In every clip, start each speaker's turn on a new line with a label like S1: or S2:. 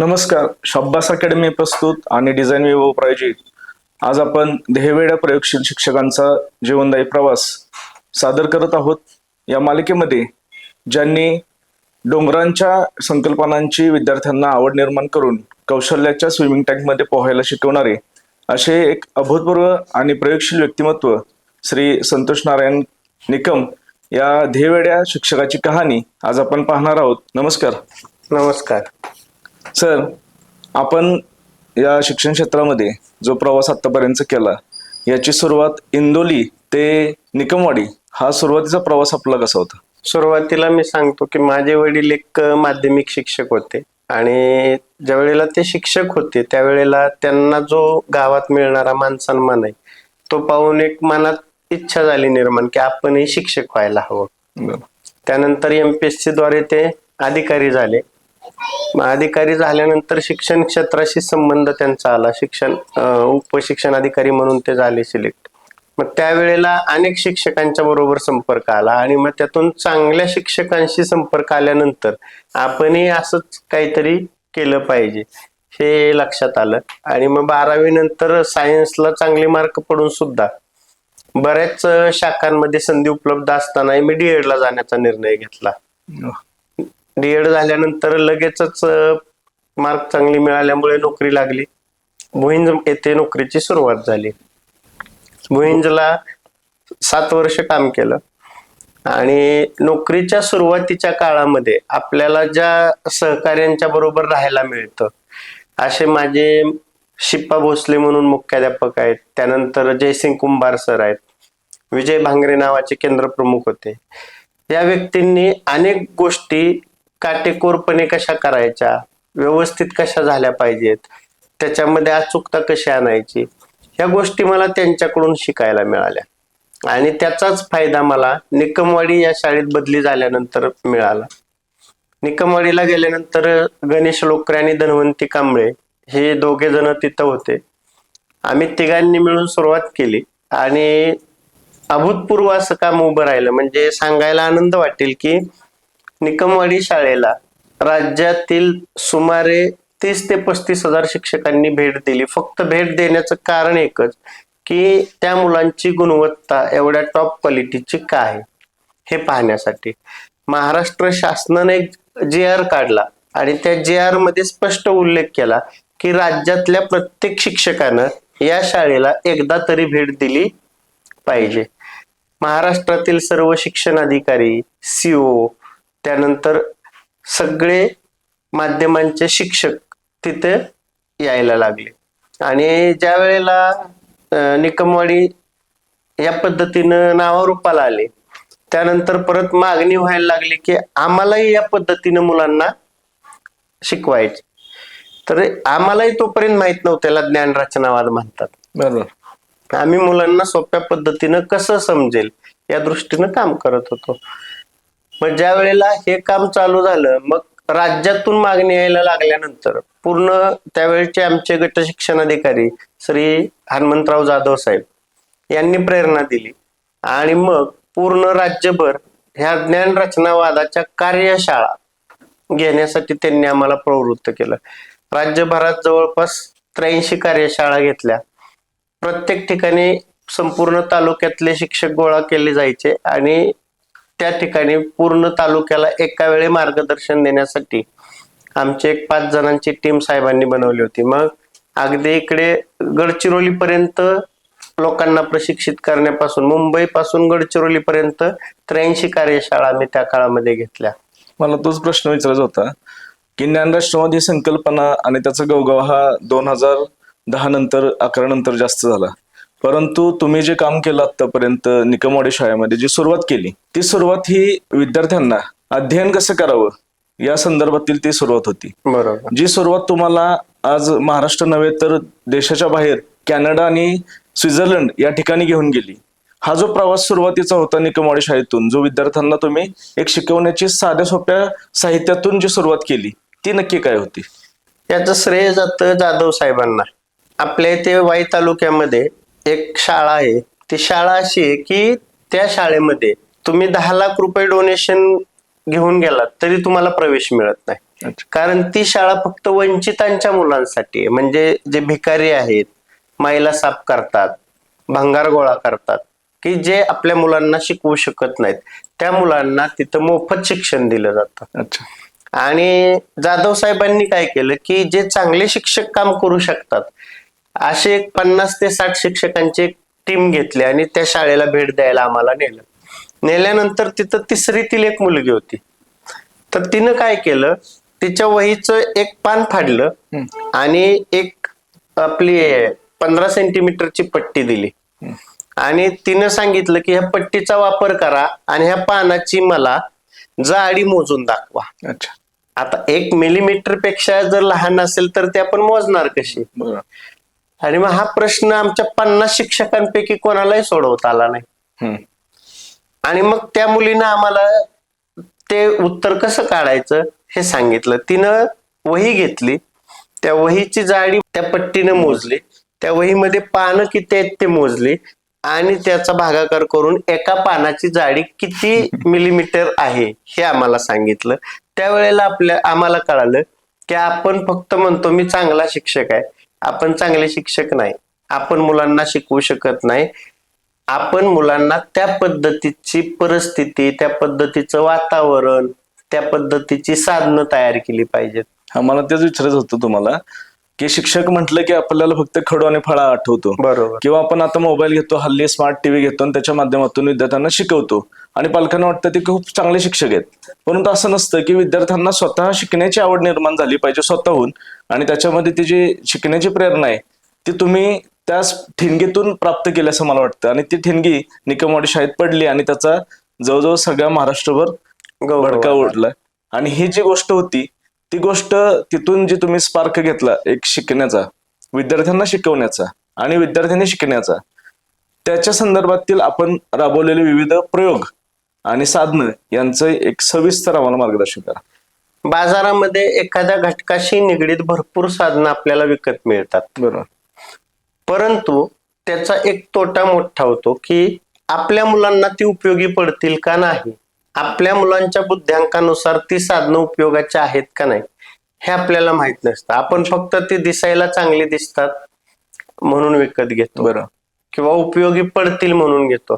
S1: नमस्कार. शाब्बास अकॅडमी प्रस्तुत आणि डिझाईन विभाग प्रायोजित आज आपण देहवेड्या प्रयोगशील शिक्षकांचा जीवनदायी प्रवास सादर करत आहोत. या मालिकेमध्ये ज्यांनी डोंगरांच्या संकल्पनांची विद्यार्थ्यांना आवड निर्माण करून कौशल्याच्या स्विमिंग टँकमध्ये पोहायला शिकवणारे असे एक अभूतपूर्व आणि प्रयोगशील व्यक्तिमत्व श्री संतोष नारायण निकम या देहवेड्या शिक्षकाची कहाणी आज आपण पाहणार आहोत. नमस्कार.
S2: नमस्कार
S1: सर, आपण या शिक्षण क्षेत्रामध्ये जो प्रवास आतापर्यंत केला याची सुरुवात इंदोली ते निकमवाडी हा सुरुवातीचा प्रवास आपला कसा होता?
S2: सुरुवातीला मी सांगतो की माझे वडील एक माध्यमिक शिक्षक होते आणि ज्या वेळेला ते शिक्षक होते त्यावेळेला त्यांना जो गावात मिळणारा मान सन्मान आहे तो पाहून एक मनात इच्छा झाली निर्माण की आपणही शिक्षक व्हायला हवं. त्यानंतर MPSC द्वारे ते अधिकारी झाले. अधिकारी झाल्यानंतर शिक्षण क्षेत्राशी संबंध त्यांचा आला. उपशिक्षण अधिकारी म्हणून ते झाले सिलेक्ट. मग त्यावेळेला अनेक शिक्षकांच्या बरोबर संपर्क आला आणि मग त्यातून चांगल्या शिक्षकांशी संपर्क आल्यानंतर आपणही असंच काहीतरी केलं पाहिजे हे लक्षात आलं. आणि मग 12वी नंतर सायन्सला चांगले मार्क पडून सुद्धा बऱ्याच शाखांमध्ये संधी उपलब्ध असताना मी D.Ed ला जाण्याचा निर्णय घेतला. D.Ed झाल्यानंतर लगेचच मार्क चांगली मिळाल्यामुळे नोकरी लागली. भुईंज येथे नोकरीची सुरुवात झाली. भुईंजला 7 वर्ष काम केलं आणि नोकरीच्या सुरुवातीच्या काळामध्ये आपल्याला ज्या सहकार्यांच्या बरोबर राहायला मिळतं असे माझे शिप्पा भोसले म्हणून मुख्याध्यापक आहेत. त्यानंतर जयसिंग कुंभार सर आहेत. विजय भांगरे नावाचे केंद्र प्रमुख होते. या व्यक्तींनी अनेक गोष्टी काटेकोरपणे कशा करायच्या, व्यवस्थित कशा झाल्या पाहिजेत, त्याच्यामध्ये अचूकता कशी आणायची, ह्या गोष्टी मला त्यांच्याकडून शिकायला मिळाल्या आणि त्याचाच फायदा मला निकमवाडी या शाळेत बदली झाल्यानंतर मिळाला. निकमवाडीला गेल्यानंतर गणेश लोकरे आणि धनवंती कांबळे हे दोघे जण तिथं होते. आम्ही तिघांनी मिळून सुरुवात केली आणि अभूतपूर्व असं काम उभं राहिलं. म्हणजे सांगायला आनंद वाटेल की निकमवाडी शाळेला राज्यातील सुमारे 30 ते 35 हजार शिक्षकांनी भेट दिली. फक्त भेट देण्याचं कारण एकच की त्या मुलांची गुणवत्ता एवढ्या टॉप क्वालिटीची काय हे पाहण्यासाठी. महाराष्ट्र शासनाने एक JR काढला आणि त्या JR मध्ये स्पष्ट उल्लेख केला की राज्यातल्या प्रत्येक शिक्षकानं या शाळेला एकदा तरी भेट दिली पाहिजे. महाराष्ट्रातील सर्व शिक्षण अधिकारी, CO, त्यानंतर सगळे माध्यमांचे शिक्षक तिथे यायला लागले आणि ज्या वेळेला निकमवाडी या पद्धतीनं नावारूपाला आले त्यानंतर परत मागणी व्हायला लागली की आम्हालाही या पद्धतीनं मुलांना शिकवायचे. तर आम्हालाही तोपर्यंत माहित नव्हतं त्याला ज्ञान रचनावाद म्हणतात.
S1: बरोबर.
S2: आम्ही मुलांना सोप्या पद्धतीनं कसं समजेल या दृष्टीनं काम करत होतो. मग ज्या वेळेला हे काम चालू झालं मग राज्यातून मागणी यायला लागल्यानंतर पूर्ण त्यावेळेचे आमचे गट शिक्षण अधिकारी श्री हनुमंतराव जाधव साहेब यांनी प्रेरणा दिली आणि मग पूर्ण राज्यभर ह्या ज्ञान रचनावादाच्या कार्यशाळा घेण्यासाठी त्यांनी आम्हाला प्रवृत्त केलं. राज्यभरात जवळपास 83 कार्यशाळा घेतल्या. प्रत्येक ठिकाणी संपूर्ण तालुक्यातले शिक्षक गोळा केले जायचे आणि त्या ठिकाणी पूर्ण तालुक्याला एका वेळी मार्गदर्शन देण्यासाठी आमचे एक 5 जणांची टीम साहेबांनी बनवली होती. मग अगदी इकडे गडचिरोली पर्यंत लोकांना प्रशिक्षित करण्यापासून मुंबई पासून गडचिरोली पर्यंत 83 कार्यशाळा आम्ही त्या काळामध्ये घेतल्या.
S1: मला तोच प्रश्न विचारायचा होता की ज्ञानराष्ट्रवाद ही संकल्पना आणि त्याचा गवगव हा 2010 नंतर 11 नंतर जास्त झाला. परंतु तुम्ही जे काम केलं आतापर्यंत निकमवाडी शाळेमध्ये जी सुरुवात केली ती सुरुवात ही विद्यार्थ्यांना अध्ययन कसं करावं या संदर्भातील ती सुरुवात होती.
S2: बरोबर.
S1: जी सुरुवात तुम्हाला आज महाराष्ट्र नव्हे तर देशाच्या बाहेर कॅनडा आणि स्वित्झर्लंड या ठिकाणी घेऊन गेली. हा जो प्रवास सुरुवातीचा होता निकमवाडी शाळेतून जो विद्यार्थ्यांना तुम्ही एक शिकवण्याची साध्या सोप्या साहित्यातून जी सुरुवात केली ती नक्की काय होती?
S2: याचं श्रेय जातं जाधव साहेबांना. आपल्या इथे वाई तालुक्यामध्ये एक शाळा आहे. ती शाळा अशी आहे की त्या शाळेमध्ये तुम्ही 10 लाख रुपये डोनेशन घेऊन गेलात तरी तुम्हाला प्रवेश मिळत नाही.
S1: अच्छा.
S2: कारण ती शाळा फक्त वंचितांच्या मुलांसाठी आहे. म्हणजे जे भिकारी आहेत, मैला साफ करतात, भंगार गोळा करतात, की जे आपल्या मुलांना शिकवू शकत नाहीत, त्या मुलांना तिथं मोफत शिक्षण दिलं जातं.
S1: अच्छा.
S2: आणि जाधव साहेबांनी काय केलं की जे चांगले शिक्षक काम करू शकतात असे एक 50 ते 60 शिक्षकांची एक टीम घेतली आणि त्या शाळेला भेट द्यायला आम्हाला नेलं. नेल्यानंतर तिथं तिसरीतील एक मुलगी होती. तर तिनं काय केलं, तिच्या वहीचं एक पान फाडलं आणि एक आपली 15 सेंटीमीटरची पट्टी दिली आणि तिनं सांगितलं की ह्या पट्टीचा वापर करा आणि ह्या पानाची मला जाडी मोजून दाखवा.
S1: अच्छा.
S2: आता 1 मिलीमीटर पेक्षा जर लहान असेल तर ते आपण मोजणार कशी.
S1: बरं.
S2: आणि मग हा प्रश्न आमच्या 50 शिक्षकांपैकी कोणालाही सोडवता आला नाही.
S1: हम्म.
S2: आणि मग त्या मुलीनं आम्हाला ते उत्तर कसं काढायचं हे सांगितलं. तिनं वही घेतली, त्या वहीची जाडी त्या पट्टीनं मोजली, त्या वहीमध्ये पानं किती आहेत ते मोजली आणि त्याचा भागाकार करून एका पानाची जाडी किती मिलीमीटर आहे हे आम्हाला सांगितलं. त्यावेळेला आम्हाला कळालं की आपण फक्त म्हणतो मी चांगला शिक्षक आहे, आपण चांगले शिक्षक नाही, आपण मुलांना शिकवू शकत नाही. आपण मुलांना त्या पद्धतीची परिस्थिती, त्या पद्धतीचं वातावरण, त्या पद्धतीची साधनं तयार केली पाहिजेत.
S1: हा, मला तेच विचारायचं होतं तुम्हाला की शिक्षक म्हटलं की आपल्याला फक्त खडू आणि फळा आठवतो,
S2: बरोबर.
S1: किंवा आपण आता मोबाईल घेतो, हल्ली स्मार्ट टीव्ही घेतो आणि त्याच्या माध्यमातून विद्यार्थ्यांना शिकवतो आणि पालकांना वाटतं ते खूप चांगले शिक्षक आहेत. परंतु असं नसतं की विद्यार्थ्यांना स्वतः शिकण्याची आवड निर्माण झाली पाहिजे स्वतःहून, आणि त्याच्यामध्ये ती जी शिकण्याची प्रेरणा आहे ती तुम्ही त्या ठिणगीतून प्राप्त केली असं मला वाटतं. आणि ती ठिणगी निकमवाडी शाळेत पडली आणि त्याचा जवळजवळ सगळ्या महाराष्ट्रभर भडका उडला. आणि ही जी गोष्ट होती ती गोष्ट तिथून जी तुम्ही स्पार्क घेतला एक शिकण्याचा, विद्यार्थ्यांना शिकवण्याचा आणि विद्यार्थ्यांनी शिकण्याचा, त्याच्या संदर्भातील आपण राबवलेले विविध प्रयोग आणि साधनं यांचं एक सविस्तर आम्हाला मार्गदर्शन करा.
S2: बाजारामध्ये एखाद्या घटकाशी निगडीत भरपूर साधनं आपल्याला विकत मिळतात.
S1: बरोबर.
S2: परंतु त्याचा एक तोटा मोठा होतो की आपल्या मुलांना ती उपयोगी पडतील का नाही, आपल्या मुलांच्या बुद्ध्यांकानुसार ती साधनं उपयोगाची आहेत का नाही हे आपल्याला माहित नसतं. आपण फक्त ती दिसायला चांगली दिसतात म्हणून विकत घेतो,
S1: बरं,
S2: किंवा उपयोगी पडतील म्हणून घेतो.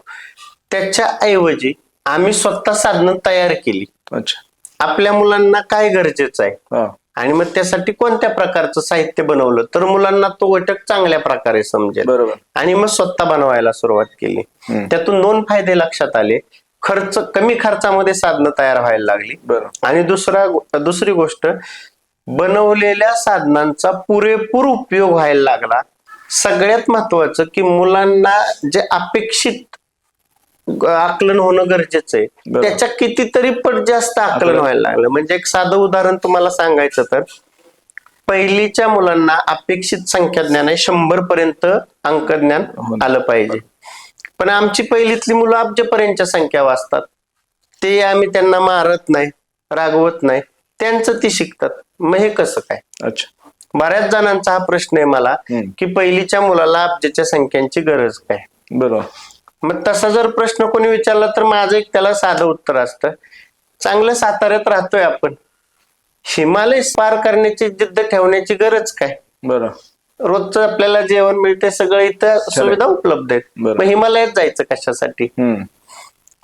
S2: त्याच्या ऐवजी आम्ही स्वतः साधनं तयार केली.
S1: अच्छा.
S2: आपल्या मुलांना काय गरजेचं आहे
S1: हा,
S2: आणि मग त्यासाठी कोणत्या प्रकारचं साहित्य बनवलं तर मुलांना तो घटक चांगल्या प्रकारे समजेल.
S1: बरोबर.
S2: आणि मग स्वतः बनवायला सुरुवात केली. त्यातून 2 फायदे लक्षात आले. कमी खर्चामध्ये साधनं तयार व्हायला लागली.
S1: बरं.
S2: आणि दुसरी गोष्ट, बनवलेल्या साधनांचा पुरेपूर उपयोग व्हायला लागला. सगळ्यात महत्वाचं की मुलांना जे अपेक्षित आकलन होणं गरजेचं आहे
S1: बरं.
S2: त्याच्या कितीतरी पट जास्त आकलन व्हायला लागलं. म्हणजे एक साधं उदाहरण तुम्हाला सांगायचं तर, पहिलीच्या मुलांना अपेक्षित संख्या ज्ञान आहे 100 पर्यंत अंकज्ञान आलं पाहिजे, पण आमची पहिलीतली मुलं अब्जपर्यंतच्या संख्या वाचतात. ते आम्ही त्यांना मारत नाही, रागवत नाही, त्यांचं ती शिकतात. मग हे कसं काय?
S1: अच्छा.
S2: बऱ्याच जणांचा हा प्रश्न आहे मला की पहिलीच्या मुलाला अब्जाच्या संख्यांची गरज काय.
S1: बरोबर.
S2: मग तसा जर प्रश्न कोणी विचारला तर माझं एक त्याला साधं उत्तर असतं, चांगलं साताऱ्यात राहतोय आपण, हिमालय पार करण्याची जिद्द ठेवण्याची गरज काय.
S1: बरं.
S2: रोजचं आपल्याला जेवण मिळते, सगळं इथं सुविधा उपलब्ध आहेत, मग हिमालयात जायचं कशासाठी.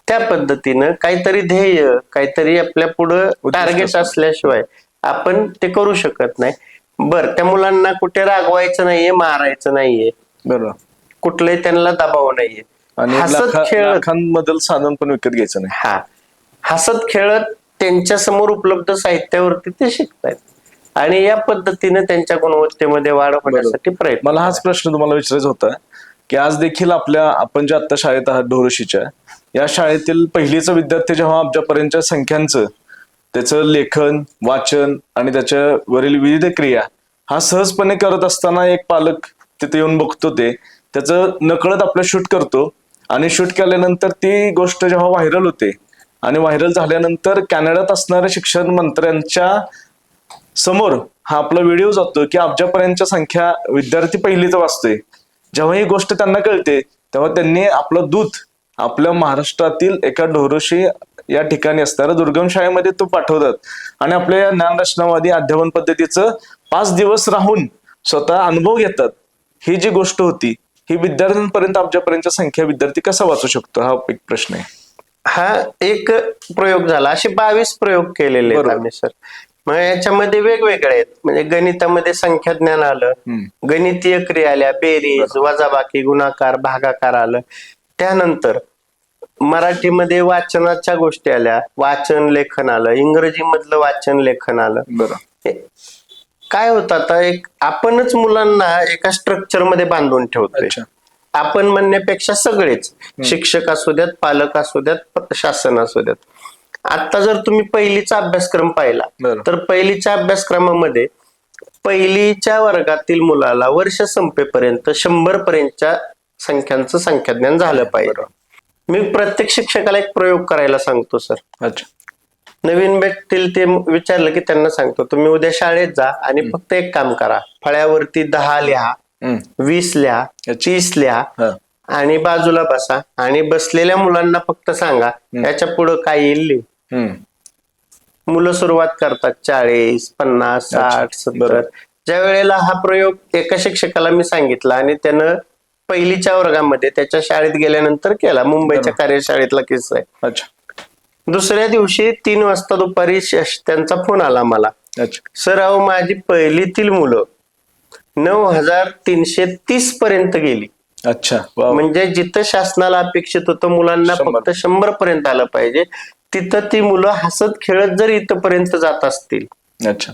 S2: त्या पद्धतीनं काहीतरी ध्येय, काहीतरी आपल्या पुढं टार्गेट असल्याशिवाय आपण ते करू शकत नाही. बरं, त्या मुलांना कुठे रागवायचं नाहीये, मारायचं नाहीये,
S1: बरोबर,
S2: कुठलंही त्यांना दबाव नाहीये.
S1: आणि
S2: हसत खेळत
S1: लाखांमधील साधन पण विकत घ्यायचं नाही.
S2: हा, हसत खेळत त्यांच्या समोर उपलब्ध साहित्यावरती ते शिकतायत आणि या पद्धतीने त्यांच्या गुणवत्तेमध्ये वाढ होण्यासाठी प्रयत्न.
S1: मला हाच प्रश्न तुम्हाला विचारायचा होता की आज देखील आपण जे आता शाळेत आहात ढोरशीच्या, या शाळेतील पहिलीचा विद्यार्थी जेव्हा अब्जापर्यंतच्या संख्यांचं त्याचं लेखन, वाचन आणि त्याच्यावरील विविध क्रिया हा सहजपणे करत असताना एक पालक तिथे येऊन बघतो, ते त्याचं नकळत आपलं शूट करतो आणि शूट केल्यानंतर ती गोष्ट जेव्हा व्हायरल होते आणि व्हायरल झाल्यानंतर कॅनडात असणाऱ्या शिक्षण मंत्र्यांच्या समोर हा आपला व्हिडिओ जातो की अब्जापर्यंतच्या संख्या विद्यार्थी पहिलीचं वाचतोय. जेव्हा ही गोष्ट त्यांना कळते तेव्हा त्यांनी आपलं दूत आपल्या महाराष्ट्रातील एका ढोरशी या ठिकाणी असणाऱ्या दुर्गम शाळेमध्ये तो पाठवतात आणि आपल्या या ज्ञानरचनावादी अध्यापन पद्धतीचं 5 दिवस राहून स्वतः अनुभव घेतात. ही जी गोष्ट होती ही विद्यार्थ्यांपर्यंत आमच्यापर्यंत संख्या विद्यार्थी कसा वाचू शकतो हा एक प्रश्न आहे.
S2: हा एक प्रयोग झाला. असे 22 प्रयोग केलेले आहेत
S1: बरोबर.
S2: आम्ही सर. मग याच्यामध्ये वेगवेगळे आहेत. म्हणजे गणितामध्ये संख्या ज्ञान आलं, गणितीय क्रिया आल्या, बेरीज, वजाबाकी, गुणाकार, भागाकार आलं. त्यानंतर मराठीमध्ये वाचनाच्या गोष्टी आल्या, वाचन लेखन आलं, इंग्रजी मधलं वाचन लेखन आलं.
S1: बरं.
S2: काय होतं आता एक आपणच मुलांना एका स्ट्रक्चर मध्ये बांधून ठेवतोय.
S1: अच्छा.
S2: आपण म्हणण्यापेक्षा सगळेच, शिक्षक असू द्यात, पालक असू द्यात, शासन असू द्यात. आता जर तुम्ही पहिलीचा अभ्यासक्रम पाहिला
S1: बरं.
S2: तर पहिलीच्या अभ्यासक्रमामध्ये पहिलीच्या वर्गातील मुलाला वर्ष संपेपर्यंत 100 पर्यंतच्या संख्यांचं संख्याज्ञान झालं पाहिजे. मी प्रत्येक शिक्षकाला एक प्रयोग करायला सांगतो सर.
S1: अच्छा.
S2: नवीन भेटतील ते विचारलं की त्यांना सांगतो, तुम्ही उद्या शाळेत जा आणि फक्त एक काम करा, फळ्यावरती 10 लिहा, 20 लिहा, 30 लिहा
S1: हा.
S2: आणि बाजूला बसा आणि बसलेल्या मुलांना फक्त सांगा याच्या पुढं काय येईल लिह. मुलं सुरुवात करतात 40, 50, 60, 70. ज्या वेळेला हा प्रयोग एका शिक्षकाला मी सांगितला आणि त्यानं पहिलीच्या वर्गामध्ये त्याच्या शाळेत गेल्यानंतर केला. मुंबईच्या कार्यशाळेतला किस्सा आहे.
S1: अच्छा.
S2: दुसऱ्या दिवशी 3 वाजता दुपारी त्यांचा फोन आला मला.
S1: अच्छा.
S2: सर अहो माझी पहिलीतील मुलं 9330 पर्यंत गेली.
S1: अच्छा. वाव.
S2: म्हणजे जिथं शासनाला अपेक्षित होतं मुलांना
S1: 100.
S2: फक्त 100 पर्यंत आलं पाहिजे, तिथं ती मुलं हसत खेळत जर इथपर्यंत जात असतील
S1: अच्छा.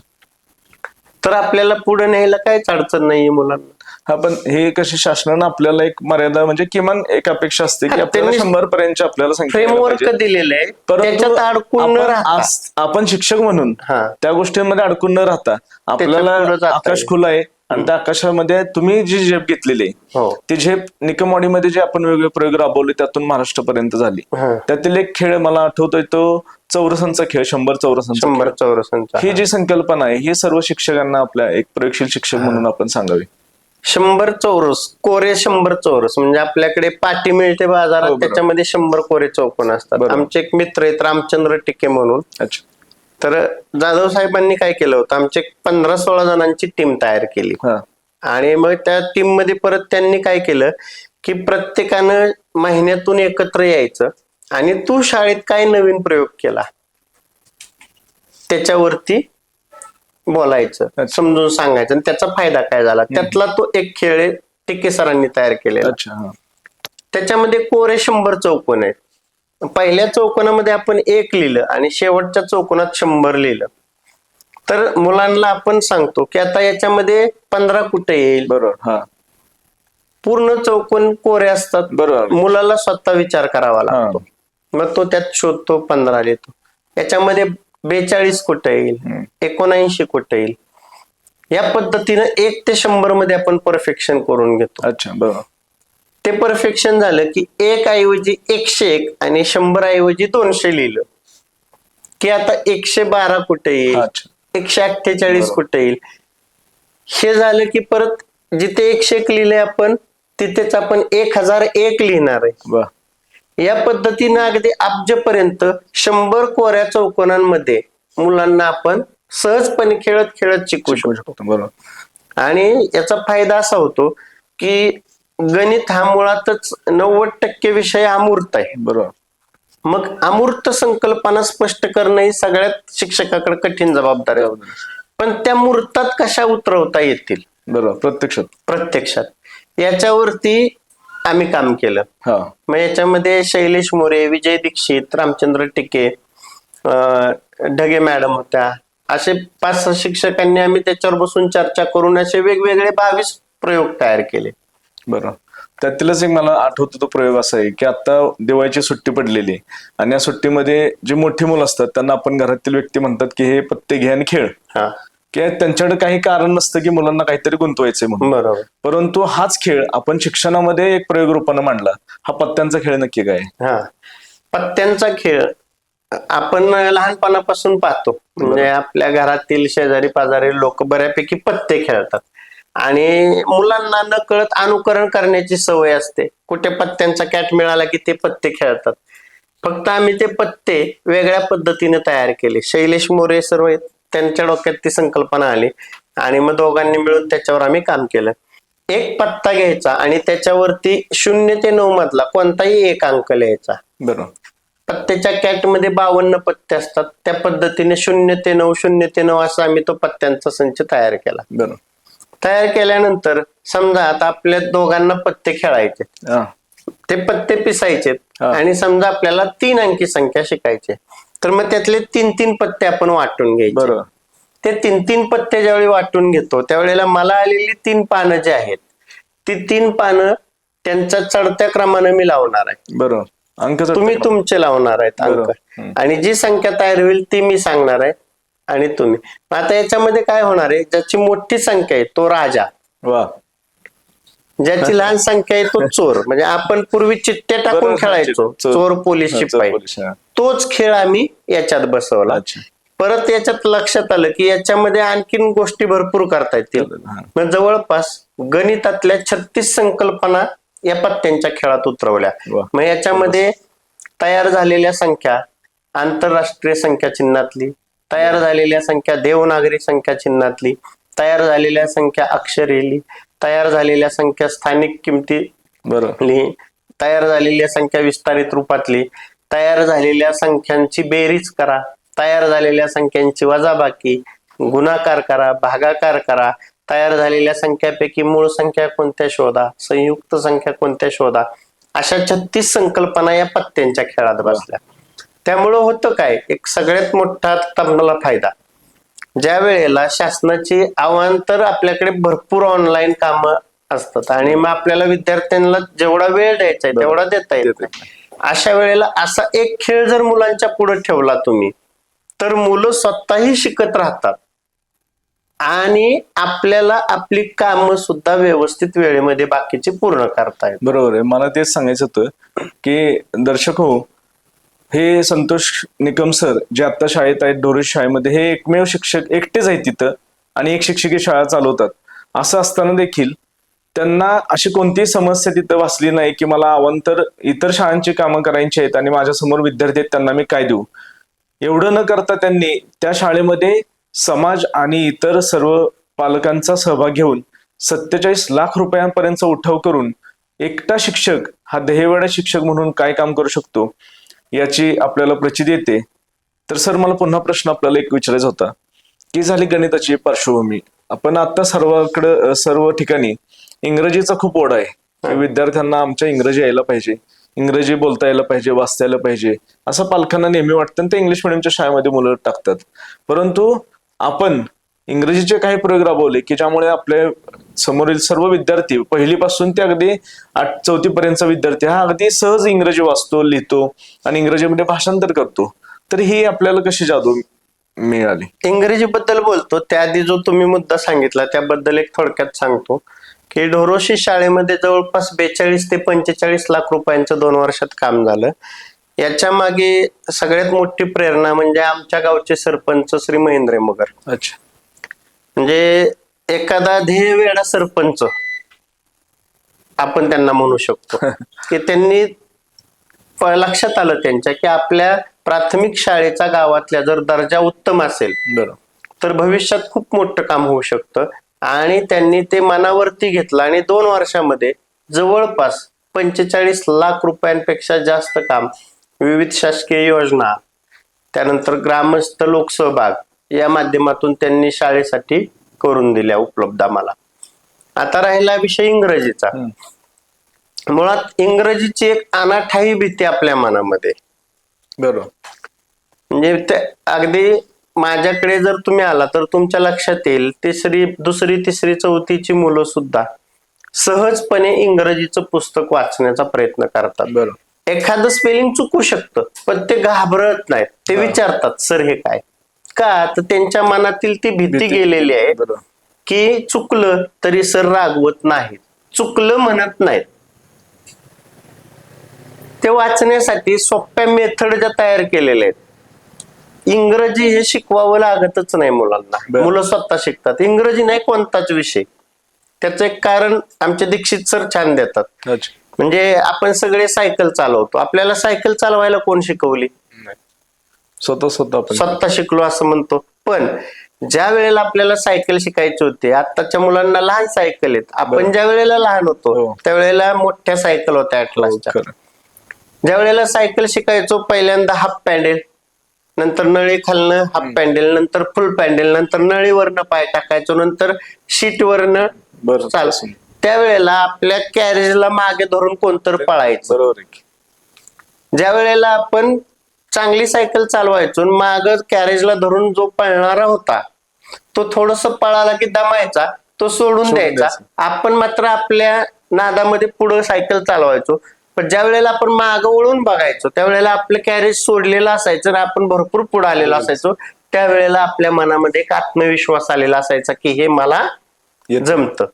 S2: तर आपल्याला पुढे न्यायला काहीच अडचण नाहीये मुलांना.
S1: हा, पण हे कशी शासनानं आपल्याला एक मर्यादा म्हणजे किमान एक अपेक्षा असते की आपल्याला
S2: त्यांनी
S1: 100 पर्यंत आपल्याला संख्या यायला
S2: फ्रेमवर्क
S1: पाहिजे.
S2: दिलेलं आहे,
S1: परंतु
S2: त्याच्यात अडकून न राहता
S1: आपण शिक्षक म्हणून
S2: हा.
S1: त्या गोष्टींमध्ये अडकून न राहता आपल्याला
S2: पुढं जाता
S1: आकाश
S2: येईल.
S1: खुलं आहे आणि त्या आकाशामध्ये तुम्ही जी झेप घेतलेली
S2: हो.
S1: ती झेप निकमवाडीमध्ये जे आपण वेगवेगळे प्रयोग राबवले त्यातून महाराष्ट्रापर्यंत झाली.
S2: हा.
S1: त्यातील एक खेळ मला आठवतोय तो चौरसांचा खेळ, 100 चौरसांचा
S2: 100
S1: खेळ.
S2: चौरसांचा.
S1: ही जी संकल्पना आहे ही सर्व शिक्षकांना आपल्या एक प्रयोगशील शिक्षक म्हणून आपण सांगावी.
S2: 100 चौरस कोरे, 100 चौरस म्हणजे आपल्याकडे पाटी मिळते बाजारात,
S1: बरोबर.
S2: त्याच्यामध्ये 100 कोरे चौकोन असतात.
S1: बरोबर.
S2: आमचे एक मित्र आहेत रामचंद्र टिके म्हणून.
S1: अच्छा.
S2: तर जाधव साहेबांनी काय केलं होतं, आमचे 15-16 जणांची टीम तयार केली
S1: हा.
S2: आणि मग त्या टीम मध्ये परत त्यांनी काय केलं की प्रत्येकानं महिन्यातून एकत्र यायचं आणि तू शाळेत काय नवीन प्रयोग केला त्याच्यावरती बोलायचं, समजून सांगायचं आणि त्याचा फायदा काय झाला. त्यातला तो एक खेळ टिके सरांनी तयार केलेला.
S1: अच्छा. हा.
S2: त्याच्यामध्ये कोरे 100 चौकोन आहेत. पहिल्या चौकोनामध्ये आपण 1 लिहिलं आणि शेवटच्या चौकोनात 100 लिहिलं. तर मुलांना आपण सांगतो की आता याच्यामध्ये 15 कुठे येईल.
S1: बरोबर. हा.
S2: पूर्ण चौकोन कोरे असतात.
S1: बरोबर.
S2: मुलाला स्वतः विचार करावा लागतो. मग तो त्यात शोधतो, 15 लिहितो. याच्यामध्ये 42 कुठे येईल, 79 कुठे येईल. या पद्धतीनं 1 ते 100 मध्ये आपण परफेक्शन करून घेतो.
S1: अच्छा. बरोबर.
S2: ते परफेक्शन झालं की 1 ऐवजी 101 आणि 100 ऐवजी 200 लिहिलं की आता 112 कुठे येईल,
S1: अच्छा.
S2: 148 कुठे येईल. हे झालं की परत जिथे 101 लिहिले आपण तिथेच आपण 1001 लिहिणार आहे.
S1: वा.
S2: या पद्धतीनं अगदी अब्जपर्यंत 100 कोऱ्या चौकोनांमध्ये मुलांना आपण सहजपणे खेळत खेळत शिकू शकतो.
S1: बरोबर.
S2: आणि याचा फायदा असा होतो की गणित हा मुळातच 90% विषय अमूर्त आहे.
S1: बरोबर.
S2: मग अमूर्त संकल्पना स्पष्ट करणं ही सगळ्यात शिक्षकाकडे कठीण जबाबदारी आहे. पण त्या मूर्तात कशा उतरवता येतील
S1: बरोबर.
S2: प्रत्यक्षात याच्यावरती आम्ही काम केलं.
S1: हा.
S2: मग याच्यामध्ये शैलेश मोरे, विजय दीक्षित, रामचंद्र टिके, ढगे मॅडम होत्या. असे 5-6 शिक्षकांनी आम्ही त्याच्यावर बसून चर्चा करून असे वेगवेगळे 22 प्रयोग तयार केले.
S1: बरोबर. त्यातीलच एक मला आठवतो तो प्रयोग असा आहे की आता दिवाळीची सुट्टी पडलेली आणि या सुट्टीमध्ये जी मोठी मुलं असतात त्यांना आपण घरातील व्यक्ती म्हणतात की हे पत्ते घे आणि खेळ.
S2: हा.
S1: की त्यांच्याकडे काही कारण नसतं की मुलांना काहीतरी गुंतवायचंय म्हणून.
S2: बरोबर.
S1: परंतु हाच खेळ आपण शिक्षणामध्ये एक प्रयोग रूपानं मांडला. हा पत्त्यांचा खेळ नक्की काय?
S2: हा, पत्त्यांचा खेळ आपण लहानपणापासून पाहतो. म्हणजे आपल्या घरातील शेजारी पाजारी लोक बऱ्यापैकी पत्ते खेळतात आणि मुलांना नकळत अनुकरण करण्याची सवय असते. कुठे पत्त्यांचा कॅट मिळाला की ते पत्ते खेळतात. फक्त आम्ही ते पत्ते वेगळ्या पद्धतीने तयार केले. शैलेश मोरे सर्व त्यांच्या डोक्यात ती संकल्पना आली आणि मग दोघांनी मिळून त्याच्यावर आम्ही काम केलं. एक पत्ता घ्यायचा आणि त्याच्यावरती 0 ते 9 मधला कोणताही एक अंक लिहायचा.
S1: बरोबर.
S2: पत्त्याच्या कॅटमध्ये 52 पत्ते असतात. त्या पद्धतीने 0 ते 9 0 ते 9 असा आम्ही तो पत्त्यांचा संच तयार केला.
S1: बरोबर.
S2: तयार केल्यानंतर समजा आता आपल्या दोघांना पत्ते खेळायचे, ते पत्ते पिसायचे आणि समजा आपल्याला 3 अंकी संख्या शिकायचे, तर मग त्यातले 3-3 पत्ते आपण वाटून घ्यायचे.
S1: बरोबर.
S2: ते 3-3 पत्ते ज्यावेळी वाटून घेतो त्यावेळेला मला आलेली 3 पानं जी आहेत ती 3 पानं त्यांच्या चढत्या क्रमाने मी लावणार आहे.
S1: बरोबर. अंक
S2: तुम्ही तुमचे लावणार आहेत अंक, आणि जी संख्या तयार होईल ती मी सांगणार आहे आणि तुम्ही. आता याच्यामध्ये काय होणार आहे, ज्याची मोठी संख्या आहे तो राजा,
S1: वा,
S2: ज्याची लहान संख्या आहे तो चोर. म्हणजे आपण पूर्वी चिठ्ठ्या टाकून खेळायचो, चोर पोलीस शिपाई, तोच खेळ आम्ही याच्यात बसवला. परत याच्यात लक्षात आलं की याच्यामध्ये आणखीन गोष्टी भरपूर करता येतील. मग जवळपास गणितातल्या 36 संकल्पना या पत्त्यांच्या खेळात उतरवल्या. मग याच्यामध्ये तयार झालेल्या संख्या आंतरराष्ट्रीय संख्या चिन्हातली, तयार झालेल्या संख्या देवनागरी संख्या चिन्हातली, तयार झालेल्या संख्या अक्षरेली, तयार झालेल्या संख्या स्थानिक किमतीली, तयार झालेल्या संख्या विस्तारित रूपातली, तयार झालेल्या संख्यांची बेरीज करा, तयार झालेल्या संख्यांची वजाबाकी, गुणाकार करा, भागाकार करा, तयार झालेल्या संख्यापैकी मूळ संख्या कोणत्या शोधा, संयुक्त संख्या कोणत्या शोधा. अशा 36 संकल्पना या पत्त्यांच्या खेळात बसल्या. त्यामुळं होतं काय, एक सगळ्यात मोठा तुम्हाला फायदा, ज्या वेळेला शासनाची अवांतर आपल्याकडे भरपूर ऑनलाईन कामं असतात आणि मग आपल्याला विद्यार्थ्यांना जेवढा वेळ द्यायचा आहे तेवढा देता येत नाही. अशा वेळेला असा एक खेळ जर मुलांच्या पुढे ठेवला तुम्ही, तर मुलं स्वतःही शिकत राहतात आणि आपल्याला आपली कामं सुद्धा व्यवस्थित वेळेमध्ये बाकीची पूर्ण करता येतात.
S1: बरोबर आहे. मला तेच सांगायचं होतं की दर्शक हो, हे संतोष निकम सर जे आता शाळेत आहेत, ढोरेश शाळेमध्ये, हे एकमेव शिक्षक एकटेच आहेत तिथं आणि एक शिक्षकी शाळा चालवतात. असं असताना देखील त्यांना अशी कोणतीही समस्या तिथं वाचली नाही की मला अवांतर इतर शाळांची कामं करायची आहेत आणि माझ्यासमोर विद्यार्थी आहेत त्यांना मी काय देऊ. एवढं न करता त्यांनी त्या शाळेमध्ये समाज आणि इतर सर्व पालकांचा सहभाग घेऊन 47 लाख रुपयांपर्यंतचा उठाव करून एकटा शिक्षक हा देहवेडा शिक्षक म्हणून काय काम करू शकतो याची आपल्याला प्रचिती येते. तर सर, मला पुन्हा प्रश्न आपल्याला एक विचारायचा होता की झाली गणिताची पार्श्वभूमी, आपण आता सर्व ठिकाणी इंग्रजीचा खूप ओढ आहे. विद्यार्थ्यांना आमच्या इंग्रजी यायला पाहिजे, इंग्रजी बोलता यायला पाहिजे, वाचता यायला पाहिजे, असं पालकांना नेहमी वाटतं आणि ते इंग्लिश मिडियमच्या शाळेमध्ये मुलं टाकतात. परंतु आपण इंग्रजीचे काही प्रयोग राबवले की ज्यामुळे आपल्या समोरील सर्व विद्यार्थी, पहिलीपासून ते अगदी 4थी पर्यंतचा विद्यार्थी हा अगदी सहज इंग्रजी वाचतो, लिहितो आणि इंग्रजीमध्ये भाषांतर करतो. तर ही आपल्याला कशी जादू मिळाली?
S2: इंग्रजीबद्दल बोलतो त्याआधी जो तुम्ही मुद्दा सांगितला त्याबद्दल एक थोडक्यात सांगतो की ढोरोशी शाळेमध्ये जवळपास 42 ते 45 लाख रुपयांचं 2 वर्षात काम झालं. याच्या मागे सगळ्यात मोठी प्रेरणा म्हणजे आमच्या गावचे सरपंच श्री महेंद्र मगर.
S1: अच्छा.
S2: म्हणजे एखादा ध्येयवेडा सरपंच आपण त्यांना म्हणू शकतो की त्यांनी लक्षात आलं त्यांच्या की आपल्या प्राथमिक शाळेचा गावातल्या जर दर्जा उत्तम असेल तर भविष्यात खूप मोठं काम होऊ शकतं. आणि त्यांनी ते मनावरती घेतलं आणि 2 वर्षामध्ये जवळपास 45 लाख रुपयांपेक्षा जास्त काम विविध शासकीय योजना, त्यानंतर ग्रामस्थ लोकसहभाग या माध्यमातून त्यांनी शाळेसाठी करून दिल्या उपलब्ध आम्हाला. आता राहिला विषय इंग्रजीचा. मुळात इंग्रजीची एक अनाठाई भीती आपल्या मनामध्ये.
S1: बरोबर.
S2: म्हणजे ते अगदी माझ्याकडे जर तुम्ही आला तर तुमच्या लक्षात येईल 2री, 3री, 4थीची मुलं सुद्धा सहजपणे इंग्रजीचं पुस्तक वाचण्याचा प्रयत्न करतात.
S1: बरोबर.
S2: एखादं स्पेलिंग चुकू शकतं पण ते घाबरत नाहीत, ते विचारतात सर हे काय, का तर त्यांच्या मनातील ती भीती गेलेली आहे की चुकलं तरी सर रागवत नाहीत, चुकलं म्हणत नाहीत. ते वाचण्यासाठी सोप्या मेथड ज्या तयार केलेल्या आहेत. इंग्रजी हे शिकवावं लागतच नाही मुलांना, मुलं स्वतः शिकतात. इंग्रजी नाही कोणताच विषय. त्याचं एक कारण आमचे दीक्षित सर छान देतात. म्हणजे आपण सगळे सायकल चालवतो, आपल्याला सायकल चालवायला कोण शिकवली?
S1: स्वतः स्वतः आपण
S2: स्वतः शिकलो असं म्हणतो. पण ज्या वेळेला आपल्याला सायकल शिकायची होती, आताच्या मुलांना लहान सायकल आहेत. आपण ज्या वेळेला लहान होतो
S1: हो.
S2: त्यावेळेला मोठ्या सायकल होत्या ॲटलासच्या.
S1: खरं.
S2: ज्या वेळेला सायकल शिकायचो पहिल्यांदा हाफ पॅन्डेल, नंतर नळी खालनं हाफ पॅन्डेल, नंतर फुल पॅन्डेल, नंतर नळीवरनं पाय टाकायचो, नंतर शीटवरनं
S1: बरं
S2: चाल. त्यावेळेला आपल्या कॅरेजला मागे धरून कोणतर पळायचं.
S1: बरोबर आहे की.
S2: ज्या वेळेला आपण चांगली सायकल चालवायचो, माग कॅरेजला धरून जो पळणारा होता तो थोडस पळाला की दमायचा, तो सोडून द्यायचा. आपण मात्र आपल्या नादामध्ये पुढे सायकल चालवायचो. पण ज्या वेळेला आपण मागं वळून बघायचो त्यावेळेला आपलं कॅरेज सोडलेलं असायचं आणि आपण भरपूर पुढे आलेलो असायचो. त्यावेळेला आपल्या मनामध्ये एक आत्मविश्वास आलेला असायचा की हे मला जमतं.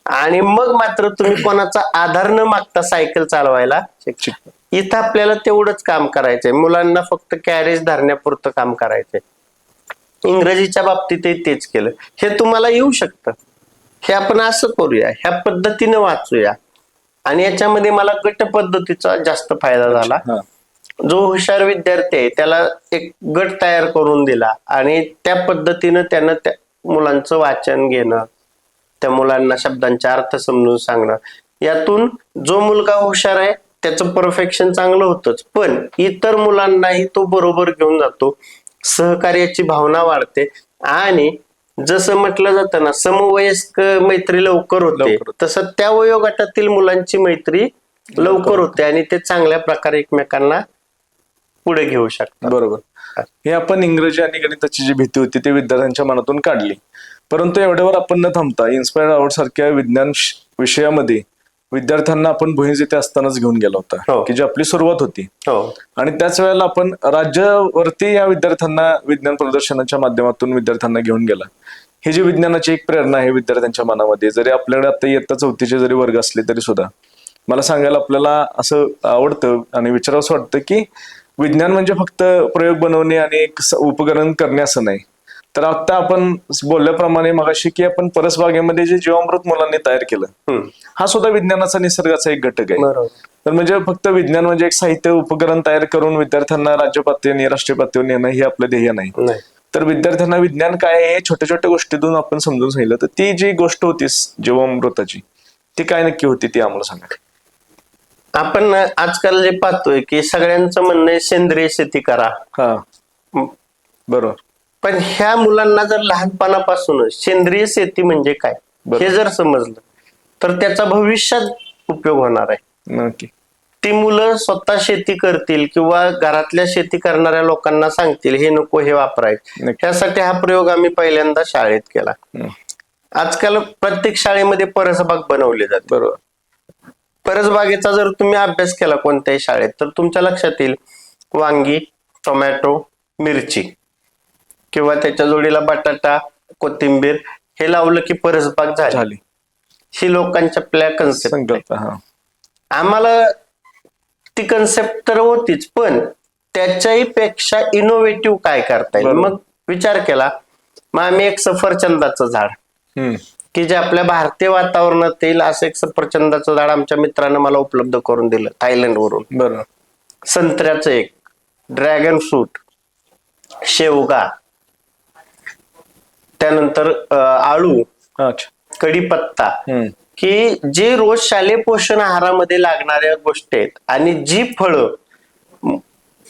S2: आणि मग मात्र तुम्ही कोणाचा आधार न मागता सायकल चालवायला शिकता. इथं आपल्याला तेवढंच काम करायचंय, मुलांना फक्त कॅरेज धरण्यापुरतं काम करायचंय. इंग्रजीच्या बाबतीतही तेच केलं. हे तुम्हाला येऊ शकतं, हे आपण असं करूया, ह्या पद्धतीने वाचूया. आणि याच्यामध्ये मला गट पद्धतीचा जास्त फायदा झाला. जो हुशार विद्यार्थी आहे त्याला एक गट तयार करून दिला आणि त्या पद्धतीनं त्यानं त्या मुलांचं वाचन घेणं, त्या मुलांना शब्दांचे अर्थ समजून सांगणं. यातून जो मुलगा हुशार आहे त्याचं परफेक्शन चांगलं होतच, पण इतर मुलांनाही तो बरोबर घेऊन जातो. सहकार्याची भावना वाढते आणि जसं म्हटलं जातं ना, समवयस्क मैत्री लवकर होते, तसं त्या वयोगटातील मुलांची मैत्री लवकर होते आणि ते चांगल्या प्रकारे एकमेकांना पुढे घेऊ शकतात.
S1: बरोबर. हे आपण इंग्रजी आणि गणिताची जी भीती होती ती विद्यार्थ्यांच्या मनातून काढली. परंतु एवढ्यावर आपण न थांबता इन्स्पायर्ड आवड सारख्या विज्ञान विषयामध्ये विद्यार्थ्यांना आपण भुईंज इथे असतानाच घेऊन गेला होता, की जी आपली सुरुवात होती. आणि त्याच वेळेला आपण राज्यावरती या विद्यार्थ्यांना विज्ञान प्रदर्शनाच्या माध्यमातून विद्यार्थ्यांना घेऊन गेला. ही जी विज्ञानाची एक प्रेरणा आहे विद्यार्थ्यांच्या मनामध्ये, जरी आपल्याकडे आता इयत्ता 4थीचे जरी वर्ग असले तरी सुद्धा मला सांगायला आपल्याला असं आवडतं आणि विचारावंसं वाटतं की विज्ञान म्हणजे फक्त प्रयोग बनवणे आणि एक उपकरण करणे असं नाही. तर आता आपण बोलल्याप्रमाणे मगाशी की आपण परसबागेमध्ये जे जीवामृत मुलांनी तयार केलं, हा सुद्धा विज्ञानाचा निसर्गाचा एक घटक आहे. तर म्हणजे फक्त विज्ञान म्हणजे एक साहित्य उपकरण तयार करून विद्यार्थ्यांना राज्य पातळीवर राष्ट्रीय पातळीवर नेणं हे आपलं ध्येय नाही. तर विद्यार्थ्यांना विज्ञान काय आहे हे छोट्या छोट्या गोष्टीतून आपण समजून सांगितलं. तर ती जी गोष्ट होती जीवामृताची ती काय नक्की होती ती आम्हाला सांगा.
S2: आपण आजकाल जे पाहतोय की सगळ्यांचं म्हणणं आहे सेंद्रिय शेती करा.
S1: बरोबर.
S2: पण ह्या मुलांना जर लहानपणापासूनच सेंद्रिय शेती म्हणजे काय हे जर समजलं तर त्याचा भविष्यात उपयोग होणार आहे.
S1: नक्की.
S2: ती मुलं स्वतः शेती करतील किंवा घरातल्या शेती करणाऱ्या लोकांना सांगतील हे नको हे वापरायचं. त्यासाठी हा प्रयोग आम्ही पहिल्यांदा शाळेत केला. आजकाल प्रत्येक शाळेमध्ये परसबाग बनवली जाते.
S1: बरोबर.
S2: परसबागेचा जर तुम्ही अभ्यास केला कोणत्याही शाळेत तर तुमच्या लक्षात येईल वांगी, टोमॅटो, मिरची किंवा त्याच्या जोडीला बटाटा, कोथिंबीर हे लावलं की परसबाग झाली. ही लोकांच्या आपल्या कन्सेप्ट. आम्हाला ती कन्सेप्ट तर होतीच, पण त्याच्याही पेक्षा इनोव्हेटिव्ह काय करता येईल. मग विचार केला, मग आम्ही एक सफरचंदाचं झाड की जे आपल्या भारतीय वातावरणात येईल असं एक सफरचंदाचं झाड आमच्या मित्रानं मला उपलब्ध करून दिलं थायलंड वरून.
S1: बरोबर.
S2: संत्र्याचं एक, ड्रॅगन फ्रूट, शेवगा, त्यानंतर आळू, कढीपत्ता, की जे रोज शालेय पोषण आहारामध्ये लागणाऱ्या गोष्टी आहेत. आणि जी फळं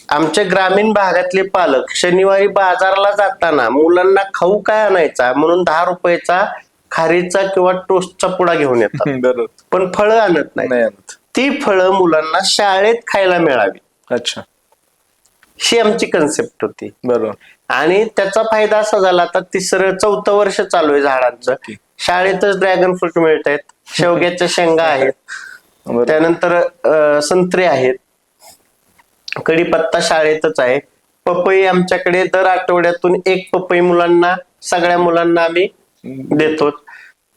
S2: आमच्या ग्रामीण भागातले पालक शनिवारी बाजाराला जाताना मुलांना खाऊ काय आणायचा म्हणून 10 रुपयाचा खारीचा किंवा टोस्टचा पुडा घेऊन येतात, पण फळं आणत नाही. ती फळं मुलांना शाळेत खायला मिळावी.
S1: अच्छा.
S2: ही आमची कन्सेप्ट होती.
S1: बरोबर.
S2: आणि त्याचा फायदा असा झाला, आता 3-4 वर्ष चालू आहे झाडांचं. शाळेतच ड्रॅगन फ्रूट मिळत आहेत, शेवग्याच्या शेंगा आहेत, त्यानंतर संत्रे आहेत, कढीपत्ता शाळेतच आहे, पपई आमच्याकडे दर आठवड्यातून एक पपई मुलांना सगळ्या मुलांना आम्ही देतो.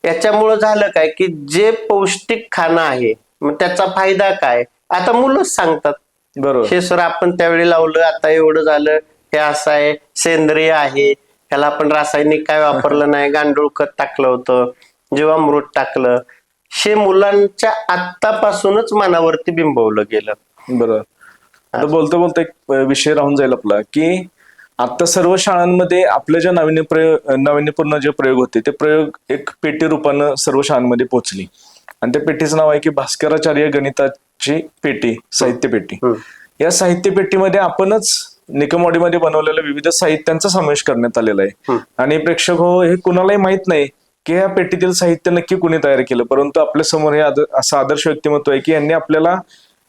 S2: याच्यामुळं झालं काय की जे पौष्टिक खाणं आहे मग त्याचा फायदा काय आता मुलंच सांगतात.
S1: बरोबर.
S2: हे सर आपण त्यावेळी लावलं आता एवढं झालं, हे असं आहे, सेंद्रिय आहे, ह्याला आपण रासायनिक काय वापरलं नाही, गांडूळ खत टाकलं होतं, जीवामृत टाकलं, हे मुलांच्या आत्तापासूनच मनावरती बिंबवलं गेलं.
S1: बरं. आता बोलता बोलता एक विषय राहून जाईल आपला, की आता सर्व शाळांमध्ये आपले जे नाविन्यपूर्ण जे प्रयोग होते ते प्रयोग एक पेटी रूपानं सर्व शाळांमध्ये पोहोचली. आणि त्या पेटीचं नाव आहे की भास्कराचार्य गणिताची पेटी, साहित्य पेटी. या साहित्य पेटीमध्ये आपणच निकमवाडीमध्ये बनवलेल्या विविध साहित्यांचा समावेश करण्यात आलेला आहे. आणि प्रेक्षक हो, हे कुणालाही माहित नाही की या पेटीतील साहित्य नक्की कुणी तयार केलं, परंतु आपल्या समोर हे असं आदर्श व्यक्तिमत्व आहे की यांनी आपल्याला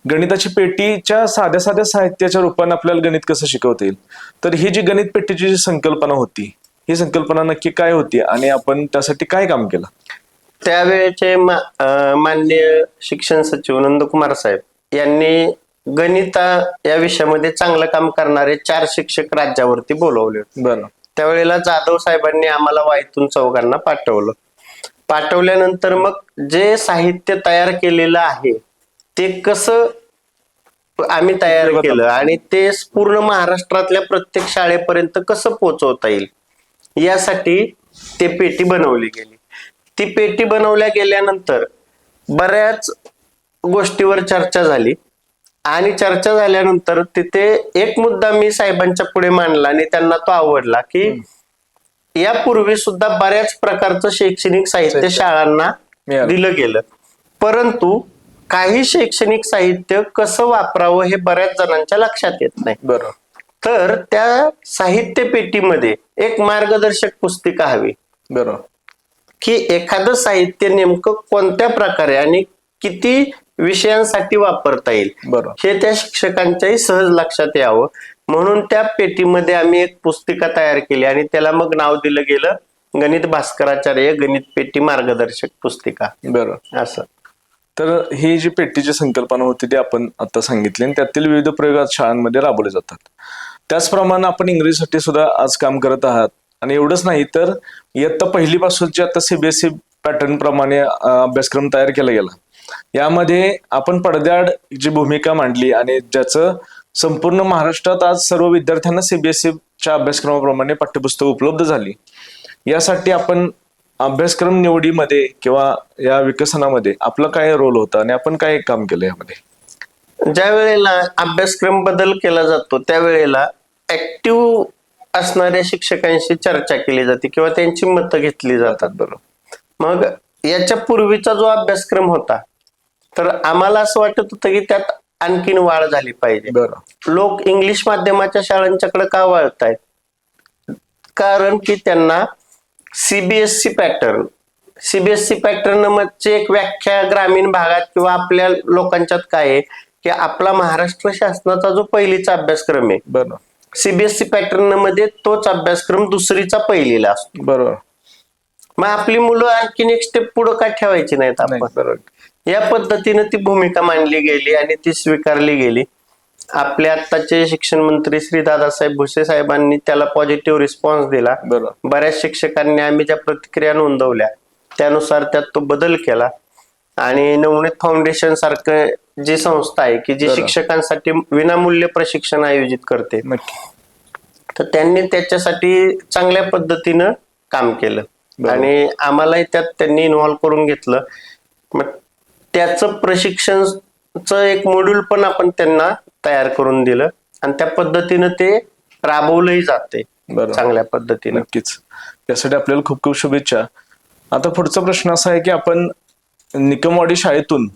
S1: गणिताची पेटीच्या साध्या साध्या साहित्याच्या रूपाने आपल्याला गणित कसं शिकवता येईल. तर ही जी गणित पेटीची जी संकल्पना होती, ही संकल्पना नक्की काय होती आणि आपण त्यासाठी काय काम केलं?
S2: त्यावेळेचे माननीय शिक्षण सचिव नंदकुमार साहेब यांनी गणित या विषयामध्ये चांगलं काम करणारे 4 शिक्षक राज्यावरती बोलवले.
S1: बरं. त्यावेळेला
S2: जाधव साहेबांनी आम्हाला वाईतून चौघांना पाठवल्यानंतर मग जे साहित्य तयार केलेलं आहे ते कसं आम्ही तयार केलं आणि ते पूर्ण महाराष्ट्रातल्या प्रत्येक शाळेपर्यंत कसं पोहोचवता येईल यासाठी ते पेटी बनवली गेली. ती पेटी बनवल्या गेल्यानंतर बऱ्याच गोष्टीवर चर्चा झाली आणि चर्चा झाल्यानंतर तिथे एक मुद्दा मी साहेबांच्या पुढे मांडला आणि त्यांना तो आवडला की यापूर्वी सुद्धा बऱ्याच प्रकारचं शैक्षणिक साहित्य शाळांना दिलं गेलं, परंतु काही शैक्षणिक साहित्य कसं वापरावं हे बऱ्याच जणांच्या लक्षात येत नाही.
S1: बरं.
S2: तर त्या साहित्य पेटीमध्ये एक मार्गदर्शक पुस्तिका हवी.
S1: बरं.
S2: की एखादं साहित्य नेमकं कोणत्या प्रकारे आणि किती विषयांसाठी वापरता येईल
S1: बरं.
S2: हे त्या शिक्षकांच्याही सहज लक्षात यावं म्हणून त्या पेटीमध्ये आम्ही एक पुस्तिका तयार केली आणि त्याला मग नाव दिलं गेलं गणित भास्कराचार्य गणित पेटी मार्गदर्शक पुस्तिका.
S1: बरं.
S2: असं.
S1: तर ही जी पेटीची संकल्पना होती ती आपण आता सांगितली आणि त्यातील विविध प्रयोग आज शाळांमध्ये राबवले जातात. त्याचप्रमाणे आपण इंग्रजीसाठी सुद्धा आज काम करत आहात. आणि एवढंच नाही तर इयत्ता 1ली पासूनची आता सीबीएसई पॅटर्न प्रमाणे अभ्यासक्रम तयार केला गेला. यामध्ये आपण पडद्याआड जी भूमिका मांडली आणि ज्याचं संपूर्ण महाराष्ट्रात आज सर्व विद्यार्थ्यांना सीबीएसईच्या अभ्यासक्रमाप्रमाणे पाठ्यपुस्तक उपलब्ध झाली. यासाठी आपण अभ्यासक्रम निवडीमध्ये किंवा या विकसनामध्ये आपलं काय रोल होता आणि आपण काय काम केलं यामध्ये?
S2: ज्या वेळेला अभ्यासक्रम बदल केला जातो त्यावेळेला ऍक्टिव्ह असणाऱ्या शिक्षकांशी चर्चा केली जाते किंवा त्यांची मतं घेतली जातात.
S1: बरोबर.
S2: मग याच्या पूर्वीचा जो अभ्यासक्रम होता तर आम्हाला असं वाटत होतं की त्यात आणखीन वाढ झाली पाहिजे.
S1: बरं.
S2: लोक इंग्लिश माध्यमाच्या शाळांच्याकडे का वळतायत? कारण की त्यांना सीबीएसई पॅटर्न मध्ये एक व्याख्या ग्रामीण भागात किंवा आपल्या लोकांच्यात काय आहे की आपला महाराष्ट्र शासनाचा जो 1लीचा अभ्यासक्रम आहे
S1: बरं
S2: सीबीएसई पॅटर्न मध्ये तोच अभ्यासक्रम 2रीचा 1लीला असतो.
S1: बरोबर.
S2: मग आपली मुलं आणखीन एक स्टेप पुढे का ठेवायची नाहीत आपण?
S1: बरोबर.
S2: या पद्धतीने ती भूमिका मांडली गेली आणि ती स्वीकारली गेली. आपले आत्ताचे शिक्षण मंत्री श्री दादासाहेब भुसे साहेबांनी त्याला पॉझिटिव्ह रिस्पॉन्स दिला.
S1: बरोबर.
S2: बऱ्याच शिक्षकांनी आम्ही ज्या प्रतिक्रिया नोंदवल्या त्यानुसार त्यात तो बदल केला आणि नवनीत फाउंडेशन सारखं जी संस्था आहे की जी शिक्षकांसाठी विनामूल्य प्रशिक्षण आयोजित करते तर त्यांनी त्याच्यासाठी चांगल्या पद्धतीनं काम केलं आणि आम्हालाही त्यात त्यांनी इन्व्हॉल्व करून घेतलं. मग त्याचं प्रशिक्षणचं एक मॉड्यूल पण आपण त्यांना तयार करून दिलं आणि त्या पद्धतीनं ते राबवलंही जाते चांगल्या पद्धतीने.
S1: नक्कीच. यासाठी आपल्याला खूप खूप शुभेच्छा. आता पुढचा प्रश्न असा आहे की आपण निकमवाडी शाळेतून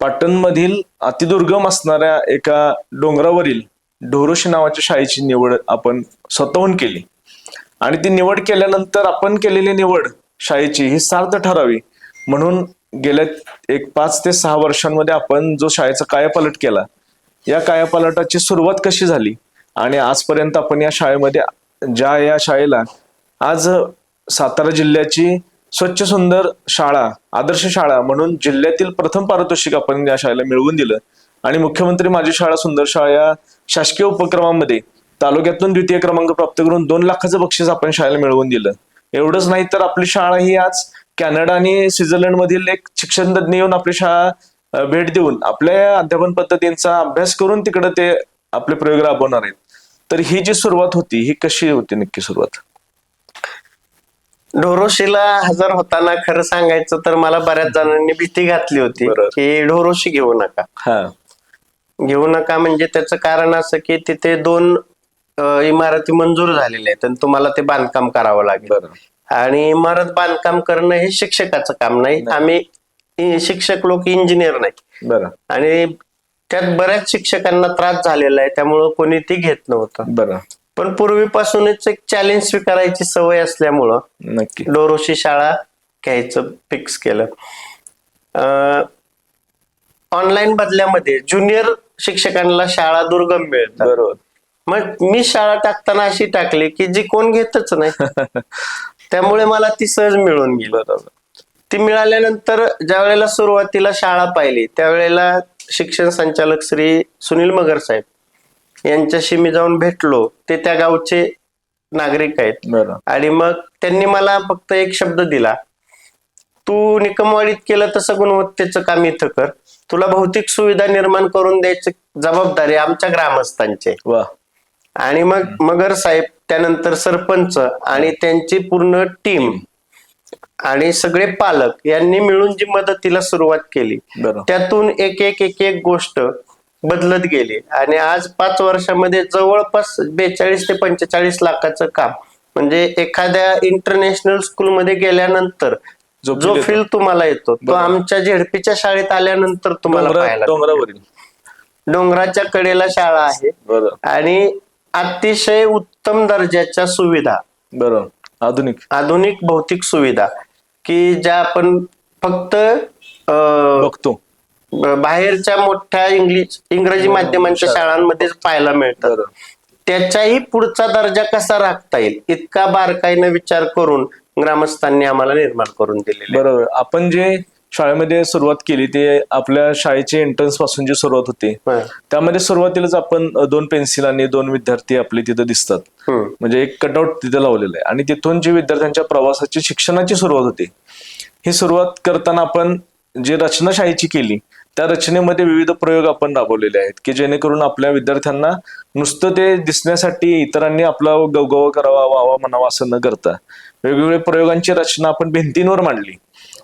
S1: पाटणमधील अतिदुर्गम असणाऱ्या एका डोंगरावरील ढोरोशी नावाच्या शाळेची निवड आपण स्वतःहून केली आणि ती निवड केल्यानंतर आपण केलेली निवड शाळेची ही सार्थ ठरावी म्हणून गेल्या 5 ते 6 वर्षांमध्ये आपण जो शाळेचा कायापालट केला, या कायापालटाची सुरुवात कशी झाली आणि आजपर्यंत आपण या शाळेमध्ये या शाळेला आज सातारा जिल्ह्याची स्वच्छ सुंदर शाळा, आदर्श शाळा म्हणून जिल्ह्यातील प्रथम पारितोषिक आपण या शाळेला मिळवून दिलं आणि मुख्यमंत्री माझी शाळा सुंदर शाळा या शासकीय उपक्रमामध्ये तालुक्यातून 2य क्रमांक प्राप्त करून 2 लाखाचं बक्षीस आपण शाळेला मिळवून दिलं. एवढंच नाही तर आपली शाळा ही आज कॅनडा आणि स्वित्झर्लंड मधील एक शिक्षण तज्ञ येऊन आपली शाळा भेट देऊन आपल्या अध्यापन पद्धतींचा अभ्यास करून तिकडे ते आपले प्रयोग राबवणार आहेत. तर ही जी सुरुवात होती ही कशी होती नक्की सुरुवात?
S2: ढोरोशीला हजर होताना खरं सांगायचं तर मला बऱ्याच जणांनी भीती घातली होती
S1: बरोबर.
S2: की ढोरोशी घेऊ नका.
S1: हा
S2: घेऊ नका म्हणजे त्याचं कारण असं की तिथे 2 इमारती मंजूर झालेल्या आहेत आणि तुम्हाला ते बांधकाम करावं लागेल.
S1: बरं
S2: आणि इमारत बांधकाम करणं हे शिक्षकाचं काम नाही. आम्ही शिक्षक लोक इंजिनियर नाही.
S1: बरं
S2: आणि त्यात बऱ्याच शिक्षकांना त्रास झालेला आहे, त्यामुळं कोणी ती घेत नव्हतं.
S1: बरं
S2: पण पूर्वीपासूनच एक चॅलेंज स्वीकारायची सवय असल्यामुळं
S1: नक्की
S2: ढोरोशी शाळा घ्यायचं फिक्स केलं. ऑनलाईन बदल्यामध्ये ज्युनियर शिक्षकांना शाळा दुर्गम मिळतात.
S1: बरोबर
S2: मग मी शाळा टाकताना अशी टाकली की जी कोण घेतच नाही. त्यामुळे मला ती सहज मिळून गेली.
S1: बरोबर
S2: ती मिळाल्यानंतर ज्या वेळेला सुरुवातीला शाळा पाहिली त्यावेळेला शिक्षण संचालक श्री सुनील मगर साहेब यांच्याशी मी जाऊन भेटलो. ते त्या गावचे नागरिक आहेत.
S1: बरं
S2: आणि मग त्यांनी मला फक्त एक शब्द दिला, तू निकमवाडीत केलं तसं गुणवत्तेचं काम इथं कर. तुला भौतिक सुविधा निर्माण करून द्यायची जबाबदारी आमच्या ग्रामस्थांची.
S1: वा
S2: आणि मग मगर साहेब, त्यानंतर सरपंच आणि त्यांची पूर्ण टीम आणि सगळे पालक यांनी मिळून जी मदतीला सुरुवात केली
S1: बरं
S2: त्यातून एक गोष्ट बदलत गेली. आणि आज 5 वर्षामध्ये जवळपास 42 ते 45 लाखाचं काम, म्हणजे एखाद्या इंटरनॅशनल स्कूलमध्ये गेल्यानंतर जो फील तुम्हाला येतो तो आमच्या झेडपीच्या शाळेत आल्यानंतर तुम्हाला पाहायला
S1: डोंगरावरील
S2: डोंगराच्या कडेला शाळा आहे.
S1: बरं
S2: आणि अतिशय उत्तम दर्जाच्या सुविधा,
S1: बरं
S2: आधुनिक भौतिक सुविधा की ज्या आपण फक्त
S1: बघतो
S2: बाहेरच्या मोठ्या इंग्रजी माध्यमांच्या शाळांमध्येच पाहायला मिळतात.
S1: बरं
S2: त्याच्याही पुढचा दर्जा कसा राखता येईल इतका बारकाईने विचार करून ग्रामस्थांनी आम्हाला निर्माण करून दिलेले.
S1: बरोबर. आपण जे शाळेमध्ये सुरुवात केली ते आपल्या शाळेची एंट्रन्स पासून जी सुरुवात होती त्यामध्ये सुरुवातीलाच आपण 2 पेन्सिल आणि 2 विद्यार्थी आपले तिथे दिसतात. म्हणजे एक कटआउट तिथे लावलेलं आहे आणि तिथून जी विद्यार्थ्यांच्या प्रवासाची शिक्षणाची सुरुवात होती. ही सुरुवात करताना आपण जी रचना शाळेची केली त्या रचनेमध्ये विविध प्रयोग आपण राबवलेले आहेत की जेणेकरून आपल्या विद्यार्थ्यांना नुसतं ते दिसण्यासाठी इतरांनी आपला गवगवा करावा वावा म्हणावा असं न करता वेगवेगळ्या प्रयोगांची रचना आपण भिंतींवर मांडली.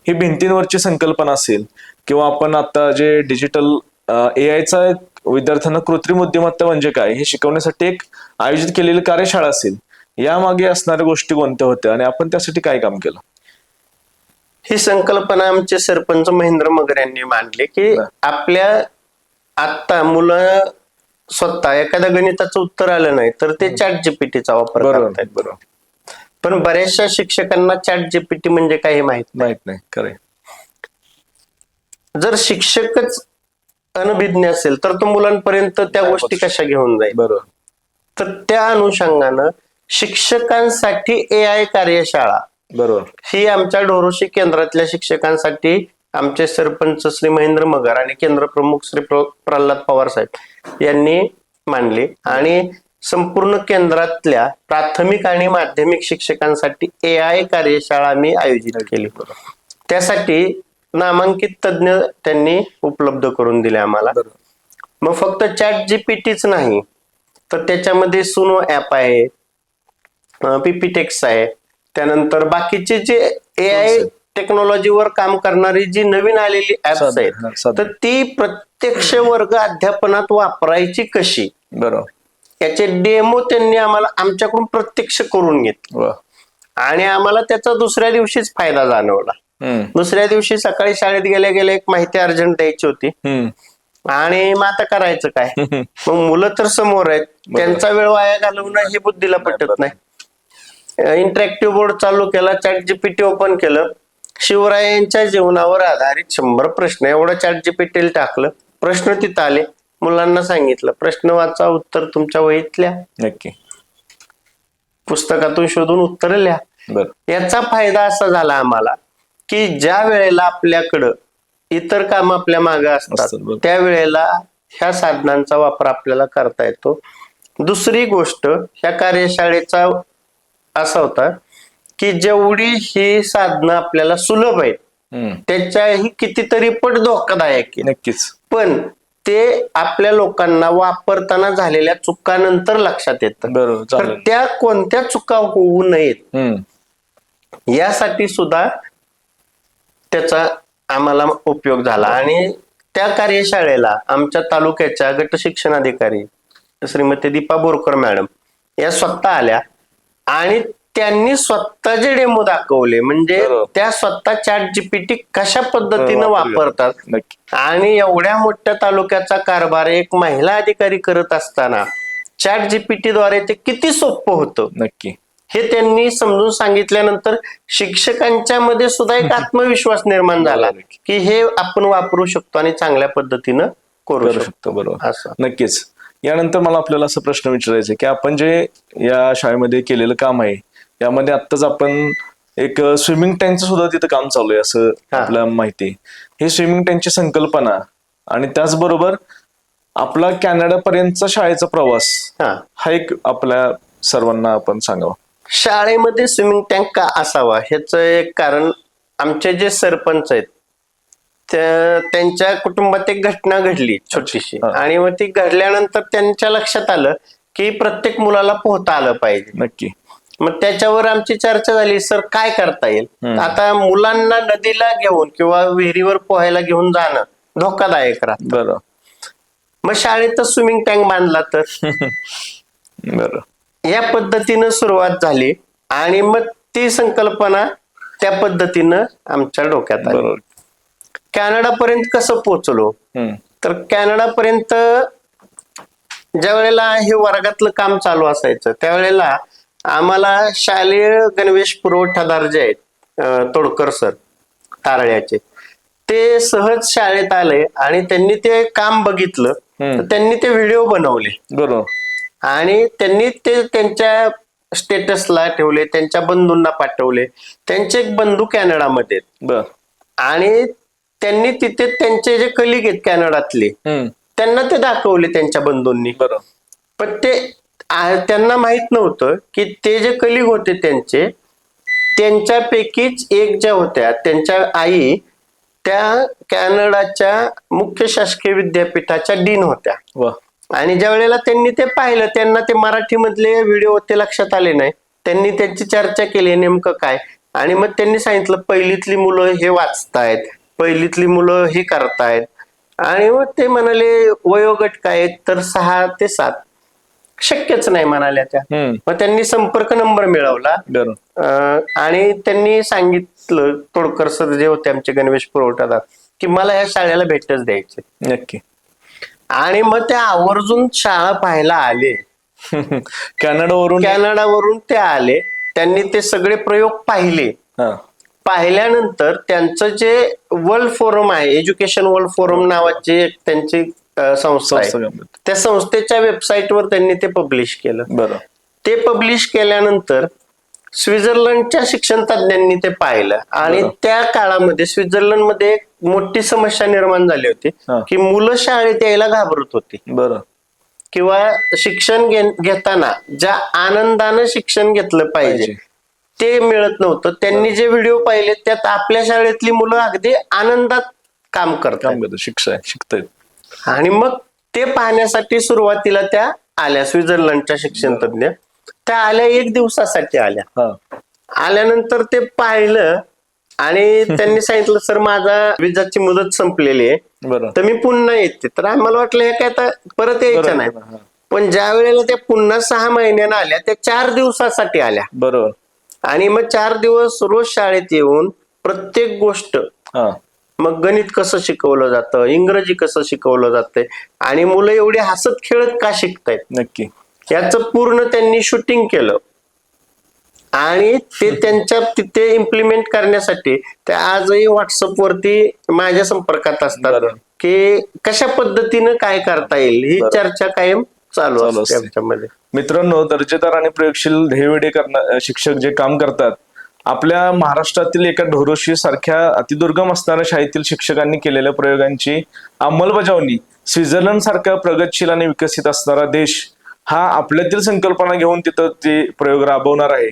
S1: ही भिंतींवरची संकल्पना असेल किंवा आपण आता जे डिजिटल AI विद्यार्थ्यांना कृत्रिम बुद्धिमत्ता म्हणजे काय हे शिकवण्यासाठी एक आयोजित केलेली कार्यशाळा असेल, यामागे असणाऱ्या गोष्टी कोणत्या होत्या आणि आपण त्यासाठी काय काम केलं?
S2: ही संकल्पना आमचे सरपंच महेंद्र मगर यांनी मांडली की आपल्या आता मुलं स्वतः एखाद्या गणिताचं उत्तर आलं नाही तर ते चॅट जीपीटीचा वापर करतात.
S1: बरोबर.
S2: पण बऱ्याचशा शिक्षकांना चॅट जीपीटी म्हणजे काही माहित
S1: नाही. खरंय.
S2: जर शिक्षकच अनभिज्ञ असेल तर तो मुलांपर्यंत त्या गोष्टी कशा घेऊन जाईल.
S1: बरोबर.
S2: तर त्या अनुषंगानं शिक्षकांसाठी AI कार्यशाळा
S1: बरोबर
S2: ही आमच्या ढोरोशी केंद्रातल्या शिक्षकांसाठी आमचे सरपंच श्री महेंद्र मगर आणि केंद्र प्रमुख श्री प्रल्हाद पवार साहेब यांनी मांडली. आणि संपूर्ण केंद्रातल्या प्राथमिक आणि माध्यमिक शिक्षकांसाठी AI कार्यशाळा आम्ही आयोजित केली. त्यासाठी नामांकित तज्ञ त्यांनी उपलब्ध करून दिले आम्हाला. मग फक्त चॅट जीपीटीच नाही तर त्याच्यामध्ये सुनो ऍप आहे, पीपीटेक्स आहे, त्यानंतर बाकीचे जे AI टेक्नॉलॉजीवर काम करणारी जी नवीन आलेली ऍप्स आहेत तर ती प्रत्यक्ष वर्ग अध्यापनात वापरायची कशी,
S1: बरोबर,
S2: याचे डेमो त्यांनी आम्हाला आमच्याकडून प्रत्यक्ष करून घेतले. आणि आम्हाला त्याचा दुसऱ्या दिवशीच फायदा जाणवला. दुसऱ्या दिवशी सकाळी शाळेत गेल्या गेल्या एक माहिती अर्जंट द्यायची होती आणि मग आता करायचं काय. मग मुलं तर समोर आहेत, त्यांचा वेळ वाया घालवणं हे बुद्धीला पटत नाही. इंटरॅक्टिव्ह बोर्ड चालू केला, चॅट जीपीटी ओपन केलं, शिवरायांच्या जीवनावर आधारित 100 प्रश्न एवढं चॅट जीपीटीला टाकलं. प्रश्न तिथं आले, मुलांना सांगितलं प्रश्न वाचा, उत्तर तुमच्या वहीत लिहा,
S1: नक्की
S2: पुस्तकातून शोधून उत्तर लिहा. याचा फायदा असा झाला आम्हाला की ज्या वेळेला आपल्याकडं इतर काम आपल्या मागे असतात त्यावेळेला ह्या साधनांचा वापर आपल्याला करता येतो. दुसरी गोष्ट ह्या कार्यशाळेचा असा होता की जेवढी ही साधनं आपल्याला सुलभ आहेत त्याच्याही कितीतरी पट धोकादायक आहे.
S1: नक्कीच.
S2: पण ते आपल्या लोकांना वापरताना झालेल्या चुकानंतर लक्षात येतं. तर त्या कोणत्या चुका होऊ नयेत यासाठी सुद्धा त्याचा आम्हाला उपयोग झाला. आणि त्या कार्यशाळेला आमच्या तालुक्याच्या गट शिक्षणाधिकारी श्रीमती दीपा बोरकर मॅडम या स्वतः आल्या आणि त्यांनी स्वतःचे डेमो दाखवले. म्हणजे
S1: बरोबर.
S2: त्या स्वतः ChatGPT कशा पद्धतीनं वापरतात.
S1: नक्की.
S2: आणि एवढ्या मोठ्या तालुक्याचा कारभार एक महिला अधिकारी करत असताना ChatGPT द्वारे ते किती सोपं होतं
S1: नक्की.
S2: हे त्यांनी समजून सांगितल्यानंतर शिक्षकांच्या मध्ये सुद्धा एक आत्मविश्वास निर्माण झाला की हे आपण वापरू शकतो आणि चांगल्या पद्धतीनं करू शकतो.
S1: बरोबर.
S2: असं
S1: नक्कीच. यानंतर मला आपल्याला असा प्रश्न विचारायचा आहे की आपण जे या शाळेमध्ये केलेलं काम आहे यामध्ये आत्ताच आपण एक स्विमिंग टँकचं सुद्धा तिथं काम चालू आहे असं आपल्याला माहिती आहे. हे स्विमिंग टँकची संकल्पना आणि त्याचबरोबर आपला कॅनडा पर्यंतचा शाळेचा प्रवास हा एक आपल्या सर्वांना आपण सांगावा.
S2: शाळेमध्ये स्विमिंग टँक का असावा ह्याचं एक कारण आमचे जे सरपंच आहेत त्यांच्या कुटुंबात एक घटना घडली छोटीशी. आणि मग ती घडल्यानंतर त्यांच्या लक्षात आलं की प्रत्येक मुलाला पोहता आलं पाहिजे.
S1: नक्की.
S2: मग त्याच्यावर आमची चर्चा झाली, सर काय करता येईल. आता मुलांना नदीला घेऊन किंवा विहिरीवर पोहायला घेऊन जाणं धोकादायक राहतं.
S1: बरं.
S2: मग शाळेतच स्विमिंग टँक बांधला तर
S1: बरं.
S2: या पद्धतीनं सुरुवात झाली आणि मग ती संकल्पना त्या पद्धतीनं आमच्या डोक्यात आली. कॅनडापर्यंत कसं पोहोचलो तर कॅनडापर्यंत ज्या वेळेला हे वर्गातलं काम चालू असायचं त्यावेळेला आम्हाला शालेय गणवेश पुरवठादार जे आहेत तोडकर सर तारळ्याचे ते सहज शाळेत आले आणि त्यांनी ते काम बघितलं तर त्यांनी ते व्हिडिओ बनवले.
S1: बरोबर.
S2: आणि त्यांनी ते त्यांच्या स्टेटसला ठेवले, त्यांच्या बंधूंना पाठवले. त्यांचे एक बंधू कॅनडामध्ये आणि त्यांनी तिथे त्यांचे जे कलिग आहेत कॅनडातले त्यांना ते दाखवले त्यांच्या बंधूंनी. पण ते त्यांना माहित नव्हतं की ते जे कलिग होते त्यांच्यापैकीच एक ज्या होत्या त्यांच्या आई त्या कॅनडाच्या मुख्य शासकीय विद्यापीठाच्या डीन होत्या. आणि ज्या वेळेला त्यांनी ते पाहिलं त्यांना ते मराठीमधले व्हिडिओ ते लक्षात आले नाही. त्यांनी त्यांची चर्चा केली नेमकं काय. आणि मग त्यांनी सांगितलं पहिलीतली मुलं हे वाचतायत, पहिलीतली मुलं हे करतायत. आणि मग ते म्हणाले वयोगट काय तर 6 ते 7 शक्यच नाही म्हणाल्या त्या. मग त्यांनी संपर्क नंबर मिळवला आणि त्यांनी सांगितलं तोडकर सर जे होते आमचे गणवेश पुरवठादार की मला या शाळेला भेटच द्यायचे.
S1: नक्की.
S2: आणि मग ते आवर्जून शाळा पाहायला आले. कॅनडावरून ते आले. त्यांनी ते सगळे प्रयोग पाहिले. पाहिल्यानंतर त्यांचं जे वर्ल्ड फोरम आहे एज्युकेशन वर्ल्ड फोरम नावाची त्यांची संस्था आहे त्या संस्थेच्या वेबसाईटवर त्यांनी ते पब्लिश केलं. ते पब्लिश केल्यानंतर स्वित्झर्लंडच्या शिक्षण तज्ञांनी ते पाहिलं आणि त्या काळामध्ये स्वित्झर्लंडमध्ये एक मोठी समस्या निर्माण झाली होती की मुलं शाळेत यायला घाबरत होती. किंवा शिक्षण घेताना ज्या आनंदानं शिक्षण घेतलं पाहिजे ते मिळत नव्हतं. त्यांनी जे व्हिडिओ पाहिले त्यात आपल्या शाळेतली मुलं अगदी आनंदात काम करतात
S1: शिकतायत.
S2: आणि मग ते पाहण्यासाठी सुरुवातीला त्या आल्या स्वित्झर्लंडच्या शिक्षण तज्ञ. त्या आल्या 1 दिवसासाठी आल्या. आल्यानंतर ते पाहिलं आणि त्यांनी सांगितलं सर माझा विजाची मुदत संपलेली आहे तर मी पुन्हा येते. तर आम्हाला वाटलं हे काय आता परत यायचं नाही. पण ज्या वेळेला त्या पुन्हा 6 महिन्यानं आल्या त्या 4 दिवसासाठी आल्या. आणि मग 4 दिवस रोज शाळेत येऊन प्रत्येक गोष्ट मग गणित कसं शिकवलं जातं, इंग्रजी कसं शिकवलं जातंय आणि मुलं एवढी हसत खेळत का शिकतायत
S1: नक्की
S2: याचं पूर्ण त्यांनी शूटिंग केलं. आणि ते त्यांच्या तिथे इम्प्लिमेंट करण्यासाठी ते आजही व्हॉट्सअपवरती माझ्या संपर्कात असतात की कशा पद्धतीनं काय करता येईल ही चर्चा कायम चालू असते आमच्यामध्ये.
S1: मित्रांनो, दर्जेदार आणि प्रयोगशील ध्येयवेडे शिक्षक जे काम करतात आपल्या महाराष्ट्रातील एका ढोरोशी सारख्या अतिदुर्गम असणाऱ्या शाळेतील शिक्षकांनी केलेल्या प्रयोगांची अंमलबजावणी स्वित्झर्लंड सारखा प्रगतशील आणि विकसित असणारा देश हा आपल्यातील संकल्पना घेऊन तिथं जे प्रयोग राबवणार आहे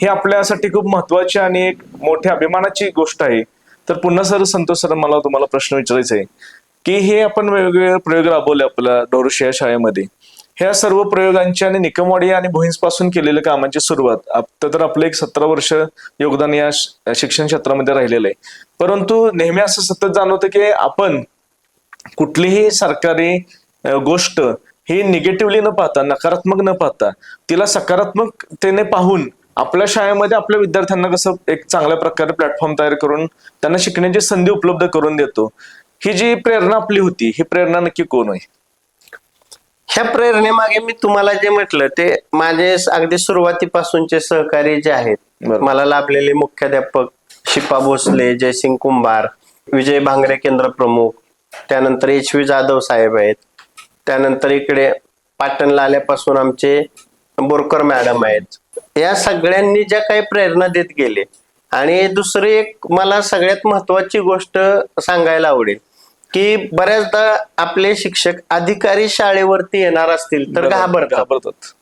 S1: हे आपल्यासाठी खूप महत्वाची आणि एक मोठ्या अभिमानाची गोष्ट आहे. तर पुन्हा संतोष सर मला तुम्हाला प्रश्न विचारायचा आहे की हे आपण वेगवेगळे प्रयोग राबवले आपल्या ढोरोशी या शाळेमध्ये ह्या सर्व प्रयोगांची आणि निकमवाडी आणि भोईंज पासून केलेल्या कामांची सुरुवात आता तर आपलं एक 17 वर्ष योगदान या शिक्षण क्षेत्रामध्ये राहिलेलं आहे. परंतु नेहमी असं सतत जाणवतं की आपण कुठलीही सरकारी गोष्ट ही निगेटिव्हली न पाहता, नकारात्मक न पाहता, तिला सकारात्मकतेने पाहून आपल्या शाळेमध्ये आपल्या विद्यार्थ्यांना कसं एक चांगल्या प्रकारे प्लॅटफॉर्म तयार करून त्यांना शिकण्याची संधी उपलब्ध करून देतो. ही जी प्रेरणा आपली होती, ही प्रेरणा नक्की कोण आहे?
S2: ह्या प्रेरणेमागे मी तुम्हाला जे म्हटलं ते माझे अगदी सुरुवातीपासूनचे सहकारी जे आहेत,
S1: बरोबर.
S2: मला लाभलेले मुख्याध्यापक शिपा भोसले, जयसिंग कुंभार, विजय भांगरे केंद्र प्रमुख, त्यानंतर HV जाधव साहेब आहेत, त्यानंतर इकडे पाटणला आल्यापासून आमचे बोरकर मॅडम आहेत. या सगळ्यांनी ज्या काही प्रेरणा देत गेले. आणि दुसरी एक मला सगळ्यात महत्वाची गोष्ट सांगायला आवडेल की बऱ्याचदा आपले शिक्षक अधिकारी शाळेवरती येणार असतील तर घाबरतात.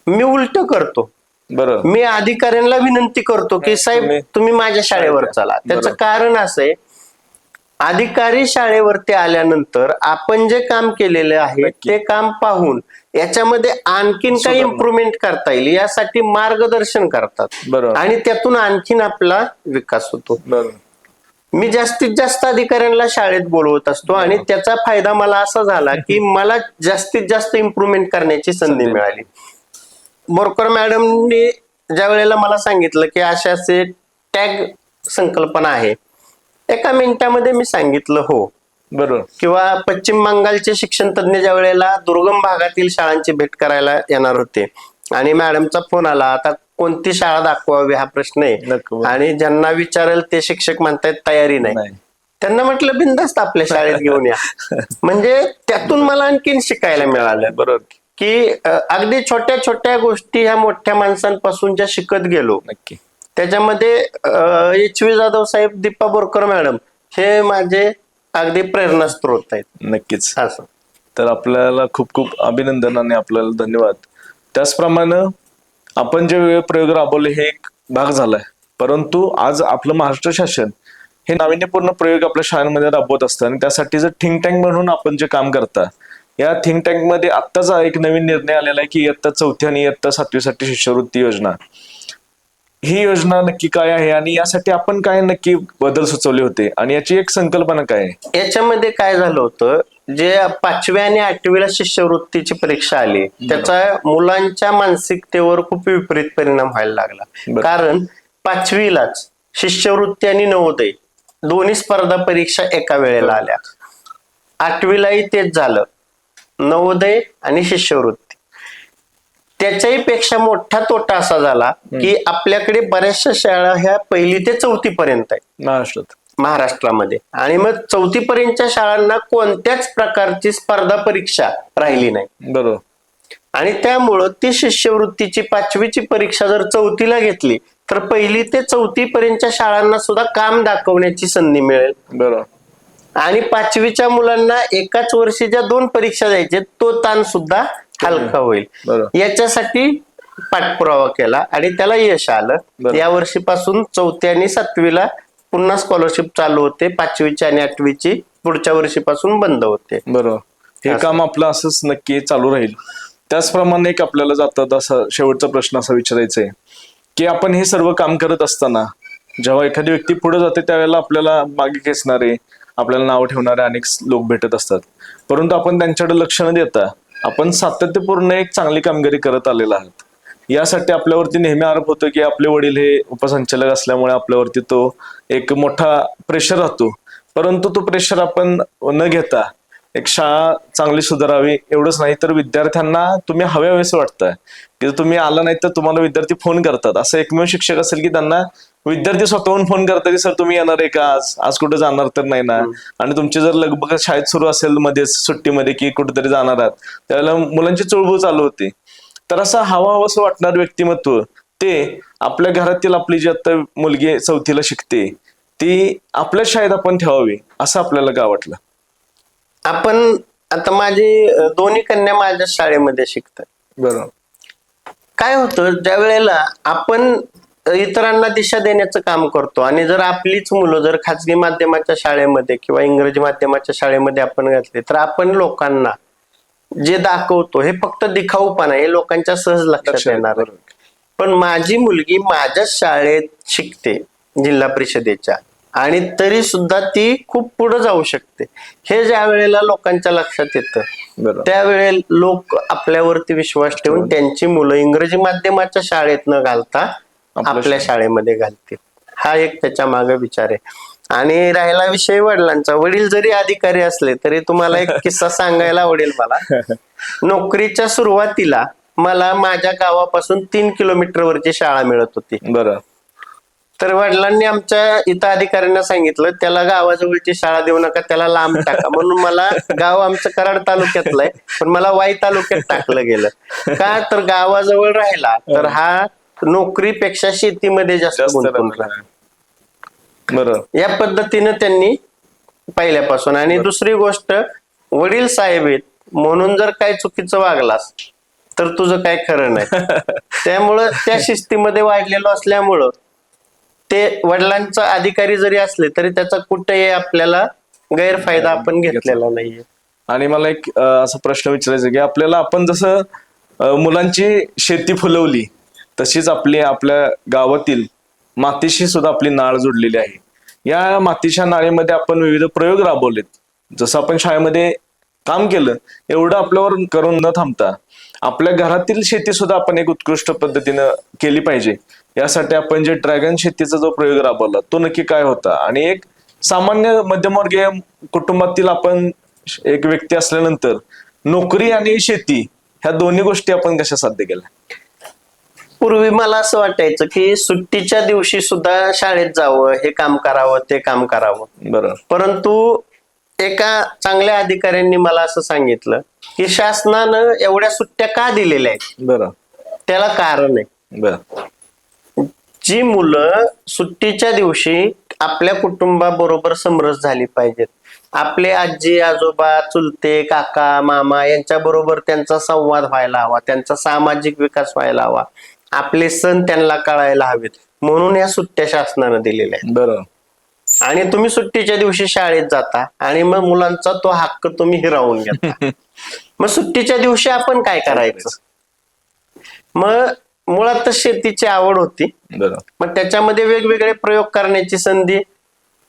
S2: मी उलट करतो.
S1: बरं.
S2: मी अधिकाऱ्यांना विनंती करतो की साहेब तुम्ही माझ्या शाळेवर चला. त्याचं कारण असं आहे, अधिकारी शाळेवरती आल्यानंतर आपण जे काम केलेलं आहे ते काम पाहून याच्यामध्ये आणखीन काही इम्प्रुव्हमेंट करता येईल यासाठी मार्गदर्शन करतात.
S1: बरोबर.
S2: आणि त्यातून आणखीन आपला विकास होतो. मी जास्तीत जास्त अधिकाऱ्यांना शाळेत बोलवत असतो आणि त्याचा फायदा मला असा झाला की मला जास्तीत जास्त इम्प्रुव्हमेंट करण्याची संधी मिळाली. बोरकर मॅडमनी ज्या वेळेला मला सांगितलं की असे टॅग संकल्पना आहे, एका मिनिटामध्ये मी सांगितलं हो.
S1: बरोबर.
S2: किंवा पश्चिम बंगालचे शिक्षण तज्ञ ज्या वेळेला दुर्गम भागातील शाळांची भेट करायला येणार होते आणि मॅडमचा फोन आला, आता कोणती शाळा दाखवावी हा प्रश्न आहे, आणि ज्यांना विचारेल ते शिक्षक म्हणतायत तयारी नाही. त्यांना म्हटलं बिनधास्त आपल्या शाळेत घेऊन या. म्हणजे त्यातून मला आणखीन शिकायला मिळालं.
S1: बरोबर
S2: की अगदी छोट्या छोट्या गोष्टी ह्या मोठ्या माणसांपासून ज्या शिकत गेलो,
S1: नक्की
S2: त्याच्यामध्ये HV जाधव साहेब, दीपा बोरकर मॅडम हे माझे अगदी प्रेरणास्त्रोत आहेत.
S1: नक्कीच.
S2: असं
S1: तर आपल्याला खूप खूप अभिनंदन आणि आपल्याला धन्यवाद. त्याचप्रमाणे आपण जे प्रयोग राबवले हे एक भाग झालाय, परंतु आज आपलं महाराष्ट्र शासन हे नाविन्यपूर्ण प्रयोग आपल्या शाळांमध्ये राबवत असतं आणि त्यासाठी जर थिंक टँक म्हणून आपण जे काम करता, या थिंक टँक मध्ये आत्ताचा एक नवीन निर्णय आलेला आहे की इयत्ता 4थी आणि इयत्ता 7वी साठी शिष्यवृत्ती योजना. ही योजना नक्की काय आहे आणि यासाठी आपण काय नक्की बदल सुचवले होते आणि याची एक संकल्पना काय आहे?
S2: याच्यामध्ये काय झालं होतं, जे 5वी आणि 8वीला शिष्यवृत्तीची परीक्षा आली त्याचा मुलांच्या मानसिकतेवर खूप विपरीत परिणाम व्हायला लागला. कारण 5वीलाच शिष्यवृत्ती आणि नवोदय दोन्ही स्पर्धा परीक्षा एका वेळेला आल्या. 8वीलाही तेच झालं, नवोदय आणि शिष्यवृत्ती. त्याच्याही पेक्षा मोठा तोटा असा झाला की आपल्याकडे बऱ्याचशा शाळा ह्या 1ली ते 4थी पर्यंत आहेत महाराष्ट्रामध्ये, आणि मग 4थी पर्यंतच्या शाळांना कोणत्याच प्रकारची स्पर्धा परीक्षा राहिली नाही.
S1: बरोबर.
S2: आणि त्यामुळं ती शिष्यवृत्तीची 5वीची परीक्षा जर 4थीला घेतली तर 1ली ते 4थी पर्यंतच्या शाळांना सुद्धा काम दाखवण्याची संधी मिळेल.
S1: बरोबर.
S2: आणि 5वीच्या मुलांना एकाच वर्षी ज्या 2 परीक्षा द्यायचे तो ताण सुद्धा हलका होईल. याच्यासाठी पाठपुरावा केला आणि त्याला यश आलं. या वर्षीपासून 4थी आणि 7वीला पुन्हा स्कॉलरशिप चालू होते, 5वीची आणि 8वीची पुढच्या वर्षीपासून बंद होते.
S1: बरोबर. हे काम आपलं असंच नक्की चालू राहील. त्याचप्रमाणे एक आपल्याला जातात असा शेवटचा प्रश्न असा विचारायचा आहे की आपण हे सर्व काम करत असताना जेव्हा एखादी व्यक्ती पुढे जाते त्यावेळेला आपल्याला मागे खेचणारे, आपल्याला नाव ठेवणारे अनेक लोक भेटत असतात, परंतु आपण त्यांच्याकडे लक्ष न देता आपण सातत्यपूर्ण एक चांगली कामगिरी करत आलेला आहात. यासाठी आपल्यावरती नेहमी आरोप होतो की आपले वडील हे उपसंचालक असल्यामुळे आपल्यावरती तो एक मोठा प्रेशर राहतो, परंतु तो प्रेशर आपण न घेता एक शाळा चांगली सुधारावी एवढंच नाही तर विद्यार्थ्यांना तुम्ही हवेसे वाटतं की तुम्ही आला नाही तर तुम्हाला विद्यार्थी फोन करतात. असं एकमेव शिक्षक असेल की त्यांना विद्यार्थी स्वतःहून फोन करतात की सर तुम्ही येणार आहे का, आज कुठे जाणार तर नाही ना. आणि तुमची जर लगबग शाळेत सुरू असेल मध्येच सुट्टीमध्ये की कुठेतरी जाणार आहात त्यावेळेला मुलांची चुळबुळ चालू होती. तर असं हवं वाटणारं व्यक्तिमत्व ते आपल्या घरातील आपली जी आता मुलगी 4थीला शिकते ती आपल्या शाळेत आपण ठेवावी असं आपल्याला काय वाटलं?
S2: आपण आता माझी दोन्ही कन्या माझ्या शाळेमध्ये शिकतात.
S1: बरोबर.
S2: काय होतं, ज्या वेळेला आपण इतरांना दिशा देण्याचं काम करतो आणि जर आपलीच मुलं जर खाजगी माध्यमाच्या शाळेमध्ये किंवा इंग्रजी माध्यमाच्या शाळेमध्ये आपण घातले तर आपण लोकांना जे दाखवतो हे फक्त दिखाऊपणा, हे लोकांच्या सहज लक्षात येणार आहे. पण माझी मुलगी माझ्याच शाळेत शिकते जिल्हा परिषदेच्या, आणि तरी सुद्धा ती खूप पुढे जाऊ शकते, हे ज्या वेळेला लोकांच्या लक्षात येतं त्यावेळेला लोक आपल्यावरती विश्वास ठेवून त्यांची मुलं इंग्रजी माध्यमाच्या शाळेत न घालता आपल्या शाळेमध्ये घालतील. हा एक त्याच्या मागे विचार आहे. आणि राहिला विषय वडिलांचा, वडील जरी अधिकारी असले तरी तुम्हाला एक किस्सा सांगायला आवडेल मला. नोकरीच्या सुरुवातीला मला माझ्या गावापासून 3 किलोमीटरवरची शाळा मिळत होती.
S1: बरं.
S2: तर वडिलांनी आमच्या इथं अधिकाऱ्यांना सांगितलं त्याला गावाजवळची शाळा देऊ नका, त्याला लांब टाका. म्हणून मला, गाव आमचं कराड तालुक्यातलं आहे पण मला वाई तालुक्यात टाकलं गेलं. का तर गावाजवळ राहिला तर हा नोकरीपेक्षा शेतीमध्ये जास्त गुंतून राहिला.
S1: बरं.
S2: या पद्धतीनं त्यांनी पहिल्यापासून. आणि दुसरी गोष्ट, वडील साहेब आहेत म्हणून जर काही चुकीचं वागलास तर तुझं काय खरं नाही. त्यामुळं त्या शिस्तीमध्ये वाढलेलो असल्यामुळं ते वडिलांचा अधिकारी जरी असले तरी त्याचा कुठेही आपल्याला गैरफायदा आपण घेतलेला नाहीये.
S1: आणि मला एक असा प्रश्न विचारायचा की आपल्याला, आपण जसं मुलांची शेती फुलवली तशीच आपल्या गावातील मातीशी सुद्धा आपली नाळ जोडलेली आहे. या मातीच्या नाळेमध्ये आपण विविध प्रयोग राबवलेत. जसं आपण शाळेमध्ये काम केलं एवढं आपल्यावर करून न थांबता आपल्या घरातील शेती सुद्धा आपण एक उत्कृष्ट पद्धतीनं केली पाहिजे. यासाठी आपण जे ड्रॅगन शेतीचा जो प्रयोग राबवला तो नक्की काय होता, आणि एक सामान्य मध्यमवर्गीय कुटुंबातील आपण एक व्यक्ती असल्यानंतर नोकरी आणि शेती ह्या दोन्ही गोष्टी आपण कशा साध्य केल्या?
S2: पूर्वी मला असं वाटायचं की सुट्टीच्या दिवशी सुद्धा शाळेत जावं, हे काम करावं, ते काम करावं.
S1: बरं.
S2: परंतु एका चांगल्या अधिकाऱ्यांनी मला असं सांगितलं की शासनानं एवढ्या सुट्ट्या का दिलेल्या आहेत.
S1: बरं.
S2: त्याला कारण आहे.
S1: बरं.
S2: जी मुलं सुट्टीच्या दिवशी आपल्या कुटुंबाबरोबर समरस झाली पाहिजेत, आपले आजी आजोबा चुलते काका मामा यांच्या बरोबर त्यांचा संवाद व्हायला हवा, त्यांचा सामाजिक विकास व्हायला हवा, आपले सण त्यांना कळायला हवेत, म्हणून या सुट्ट्या शासनानं दिलेल्या आहेत.
S1: बरं.
S2: आणि तुम्ही सुट्टीच्या दिवशी शाळेत जाता आणि मग मुलांचा तो हक्क तुम्ही हिरावून घेता. मग सुट्टीच्या दिवशी आपण काय करायचं? मग मुळातच शेतीची आवड होती.
S1: बरं.
S2: मग त्याच्यामध्ये वेगवेगळे प्रयोग करण्याची संधी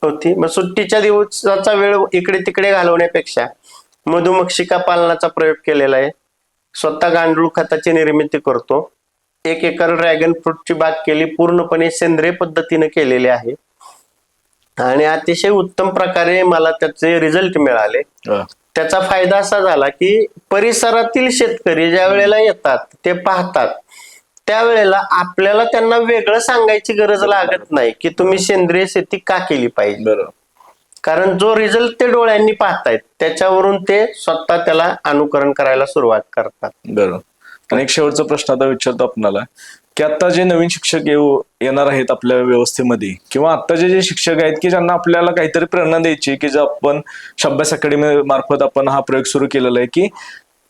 S2: होती. मग सुट्टीच्या दिवसाचा वेळ इकडे तिकडे घालवण्यापेक्षा मधुमक्षिका पालनाचा प्रयोग केलेला आहे. स्वतः गांडूळ खताची निर्मिती करतो. 1 एकर ड्रॅगन फ्रूटची बाग केली, पूर्णपणे सेंद्रिय पद्धतीने केलेली आहे आणि अतिशय उत्तम प्रकारे मला त्याचे रिझल्ट मिळाले. त्याचा फायदा असा झाला की परिसरातील शेतकरी ज्या वेळेला येतात ते पाहतात त्यावेळेला आपल्याला त्यांना वेगळं सांगायची गरज लागत नाही की तुम्ही सेंद्रिय शेती का केली पाहिजे.
S1: बरं.
S2: कारण जो रिझल्ट ते डोळ्यांनी पाहतायत त्याच्यावरून ते स्वतः त्याला अनुकरण करायला सुरुवात करतात.
S1: बरं. आणि एक शेवटचा प्रश्न आता विचारतो आपल्याला की आता जे नवीन शिक्षक येणार आहेत आपल्या व्यवस्थेमध्ये, किंवा आत्ताचे जे शिक्षक आहेत की ज्यांना आपल्याला काहीतरी प्रेरणा द्यायची, की जे आपण शब्बास अकॅडमी मार्फत आपण हा प्रयोग सुरू केलेला आहे की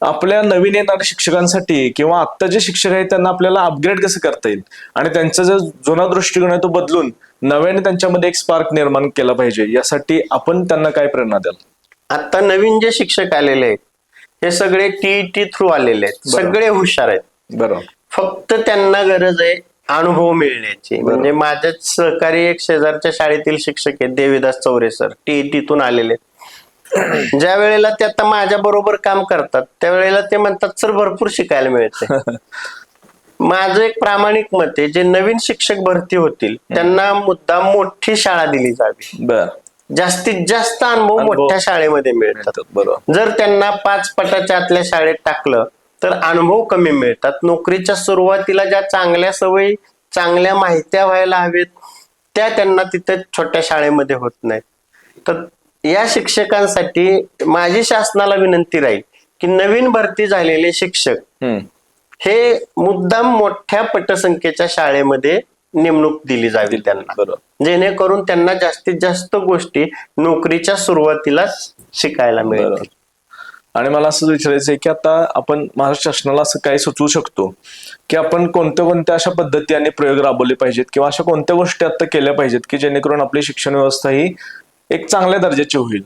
S1: आपल्या नवीन येणाऱ्या शिक्षकांसाठी किंवा आत्ता जे शिक्षक आहेत त्यांना आपल्याला अपग्रेड कसं करता येईल आणि त्यांचा जो जुना दृष्टिकोन आहे तो बदलून नव्याने त्यांच्यामध्ये एक स्पार्क निर्माण केला पाहिजे, यासाठी आपण त्यांना काय प्रेरणा द्याल?
S2: आता नवीन जे शिक्षक आलेले आहेत हे सगळे टीईटी थ्रू आलेले आहेत, सगळे हुशार आहेत.
S1: बरोबर.
S2: फक्त त्यांना गरज आहे अनुभव मिळण्याची. म्हणजे माझ्याच सहकारी एक शेजारच्या शाळेतील शिक्षक आहेत देवीदास चौरे सर, टीईटीतून आलेले. ज्या वेळेला ते आता माझ्या बरोबर काम करतात त्यावेळेला ते म्हणतात सर भरपूर शिकायला मिळते. माझं एक प्रामाणिक मत आहे जे नवीन शिक्षक भरती होतील त्यांना मुद्दाम मोठी शाळा दिली जावी. जास्तीत जास्त अनुभव मोठ्या शाळेमध्ये मिळतात. जर त्यांना 5 पटाच्या आतल्या शाळेत टाकलं तर अनुभव कमी मिळतात. नोकरीच्या सुरुवातीला ज्या चांगल्या सवयी चांगल्या माहित्या व्हायला हवेत त्या त्यांना तिथे छोट्या शाळेमध्ये होत नाहीत. तर या शिक्षकांसाठी माझी शासनाला विनंती राहील की नवीन भरती झालेले शिक्षक हे मुद्दाम मोठ्या पटसंख्येच्या शाळेमध्ये नेमणूक दिली जावी त्यांना, जेणेकरून त्यांना जास्तीत जास्त गोष्टी नोकरीच्या सुरुवातीलाच शिकायला मिळतील.
S1: आणि मला असं विचारायचं आहे की आता आपण महाराष्ट्र शासनाला असं काय सुचवू शकतो की आपण कोणत्या अशा पद्धती आणि प्रयोग राबवले पाहिजेत किंवा अशा कोणत्या गोष्टी आता केल्या पाहिजेत की जेणेकरून आपली शिक्षण व्यवस्था ही एक चांगल्या दर्जाची होईल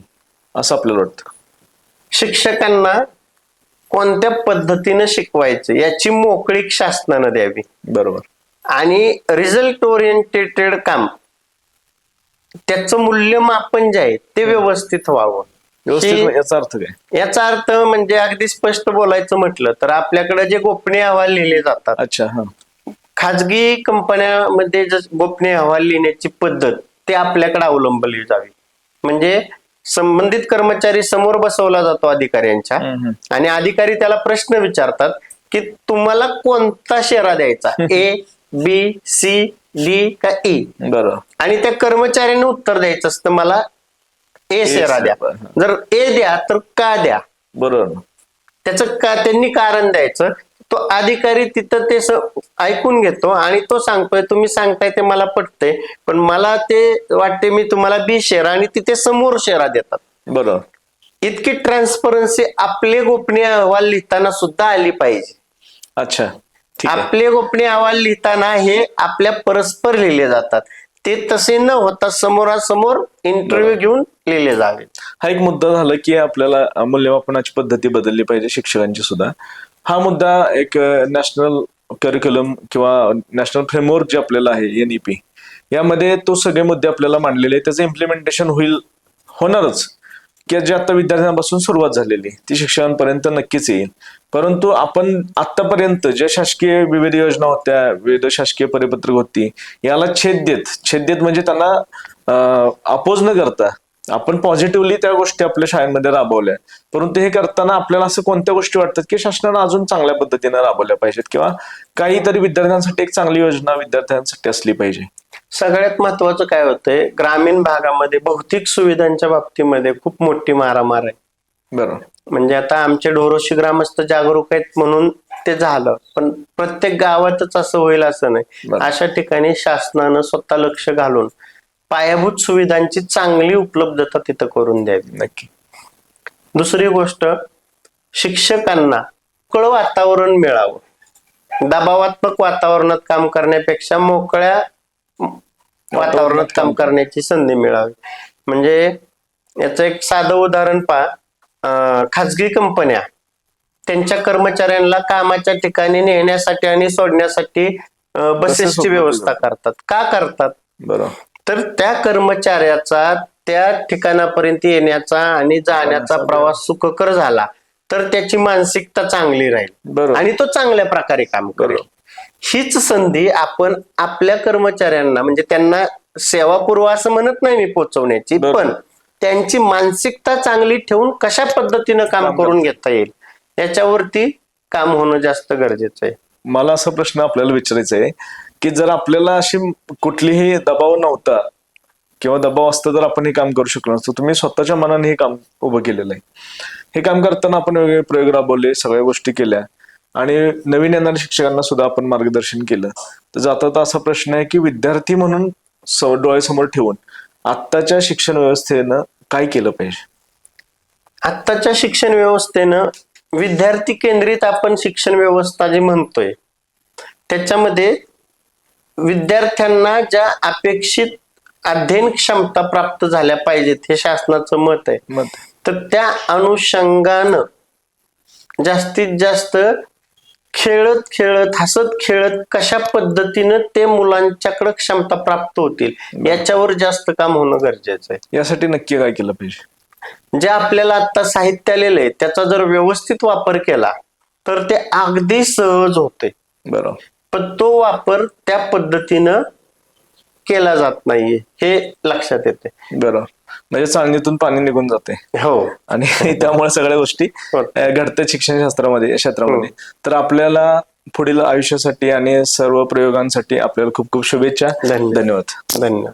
S1: असं आपल्याला वाटतं?
S2: शिक्षकांना कोणत्या पद्धतीनं शिकवायचं याची मोकळीक शासनानं द्यावी.
S1: बरोबर.
S2: आणि रिझल्ट ओरिएंटेड काम, त्याचं मूल्यमापन जे आहे ते व्यवस्थित व्हावं.
S1: व्यवस्थित याचा अर्थ काय?
S2: याचा अर्थ म्हणजे अगदी स्पष्ट बोलायचं म्हटलं तर आपल्याकडे जे गोपनीय अहवाल लिहिले जातात,
S1: अच्छा, हा.
S2: खाजगी कंपन्यामध्ये गोपनीय अहवाल लिहिण्याची पद्धत ते आपल्याकडे अवलंबली जावी. म्हणजे संबंधित कर्मचारी समोर बसवला जातो अधिकाऱ्यांच्या, आणि अधिकारी त्याला प्रश्न विचारतात की तुम्हाला कोणता शेरा द्यायचा, ए, बी, सी, डी का ई.
S1: बरोबर.
S2: आणि त्या कर्मचाऱ्याने उत्तर द्यायचं असतं मला ए शेरा द्या. जर ए द्या तर का द्या,
S1: बरोबर.
S2: त्याचं का त्यांनी कारण द्यायचं. तो अधिकारी तिथं ते ऐकून घेतो आणि तो सांगतोय तुम्ही सांगताय ते मला पटतंय, पण मला ते वाटते मी तुम्हाला बी शेरा, आणि तिथे समोर शेरा देतात.
S1: बरोबर.
S2: इतकी ट्रान्सपरन्सी आपले गोपनीय अहवाल लिहिताना सुद्धा आली पाहिजे.
S1: अच्छा, ठीक आहे.
S2: आपले गोपनीय अहवाल लिहिताना हे आपल्या परस्पर लिहिले जातात, ते तसे न होता समोरासमोर इंटरव्ह्यू घेऊन लिहिले जावे.
S1: हा एक मुद्दा झाला की आपल्याला मूल्यमापनाची पद्धती बदलली पाहिजे शिक्षकांची सुद्धा. हा मुद्दा एक नॅशनल करिक्युलम किंवा नॅशनल फ्रेमवर्क जे आपल्याला आहे NEP, यामध्ये तो सगळे मुद्दे आपल्याला मांडलेले आहेत. त्याचं इम्प्लिमेंटेशन होणारच, की जे आता विद्यार्थ्यांपासून सुरुवात झालेली ती शिक्षकांपर्यंत नक्कीच येईल. परंतु आपण आतापर्यंत ज्या शासकीय विविध योजना होत्या, विविध शासकीय परिपत्रक होती, याला छेद देत म्हणजे त्यांना अपोज न करता आपण पॉझिटिव्हली त्या गोष्टी आपल्या शाळांमध्ये राबवल्या. परंतु हे करताना आपल्याला असं कोणत्या गोष्टी वाटतात की शासनानं अजून चांगल्या पद्धतीने राबवल्या पाहिजेत, किंवा काहीतरी विद्यार्थ्यांसाठी एक चांगली योजना विद्यार्थ्यांसाठी असली पाहिजे.
S2: सगळ्यात महत्वाचं काय होतंय, ग्रामीण भागामध्ये भौतिक सुविधांच्या बाबतीमध्ये खूप मोठी मारामार आहे.
S1: बरोबर.
S2: म्हणजे आता आमचे ढोरोशी ग्रामस्थ जागरूक आहेत म्हणून ते झालं, पण प्रत्येक गावातच असं होईल असं नाही. अशा ठिकाणी शासनानं स्वतः लक्ष घालून पायाभूत सुविधांची चांगली उपलब्धता तिथं करून द्यावी.
S1: नक्की.
S2: दुसरी गोष्ट, शिक्षकांना मोकळं वातावरण मिळावं. दबावात्मक वातावरणात काम करण्यापेक्षा मोकळ्या वातावरणात काम करण्याची संधी मिळावी. म्हणजे याचं एक साधं उदाहरण पहा, खाजगी कंपन्या त्यांच्या कर्मचाऱ्यांना कामाच्या ठिकाणी नेण्यासाठी आणि सोडण्यासाठी बसेसची व्यवस्था करतात. का करतात?
S1: बरोबर.
S2: तर त्या कर्मचाऱ्याचा त्या ठिकाणापर्यंत येण्याचा आणि जाण्याचा प्रवास सुखकर झाला तर त्याची मानसिकता चांगली राहील आणि तो चांगल्या प्रकारे काम करेल. हीच संधी आपण आपल्या कर्मचाऱ्यांना, म्हणजे त्यांना सेवा पुरवा असं म्हणत नाही मी पोहोचवण्याची, पण त्यांची मानसिकता चांगली ठेवून कशा पद्धतीनं काम करून घेता येईल याच्यावरती काम होणं जास्त गरजेचं आहे.
S1: मला असा प्रश्न आपल्याला विचारायचा आहे की जर आपल्याला अशी कुठलीही दबाव नव्हता किंवा दबाव असता तर आपण हे काम करू शकलो नसतो. तुम्ही स्वतःच्या मनाने हे काम उभं केलेलं आहे. हे काम करताना आपण वेगवेगळे प्रयोग राबवले, सगळ्या गोष्टी केल्या, आणि नवीन येणाऱ्या शिक्षकांना सुद्धा आपण मार्गदर्शन केलं. तर जाता असा प्रश्न आहे की विद्यार्थी म्हणून डोळ्यासमोर ठेवून आत्ताच्या शिक्षण व्यवस्थेनं काय केलं पाहिजे?
S2: आत्ताच्या शिक्षण व्यवस्थेनं विद्यार्थी केंद्रित आपण शिक्षण व्यवस्था जी म्हणतोय त्याच्यामध्ये विद्यार्थ्यांना ज्या अपेक्षित अध्ययन क्षमता प्राप्त झाल्या पाहिजेत हे शासनाचं मत आहे. तर त्या अनुषंगानं जास्तीत जास्त खेळत खेळत, हसत खेळत कशा पद्धतीनं ते मुलांच्याकडे क्षमता प्राप्त होतील याच्यावर जास्त काम होणं गरजेचं आहे.
S1: यासाठी नक्की काय केलं पाहिजे?
S2: जे आपल्याला आता साहित्य आलेलं आहे त्याचा जर व्यवस्थित वापर केला तर ते अगदी सहज होते.
S1: बरोबर.
S2: पण तो वापर त्या पद्धतीनं केला जात नाहीये हे लक्षात येते.
S1: बरोबर. म्हणजे चाळणीतून पाणी निघून जाते.
S2: हो.
S1: आणि त्यामुळे सगळ्या गोष्टी घडतात शिक्षण शास्त्रामध्ये, क्षेत्रामध्ये. तर आपल्याला पुढील आयुष्यासाठी आणि सर्व प्रयोगांसाठी आपल्याला खूप खूप शुभेच्छा.
S2: धन्यवाद.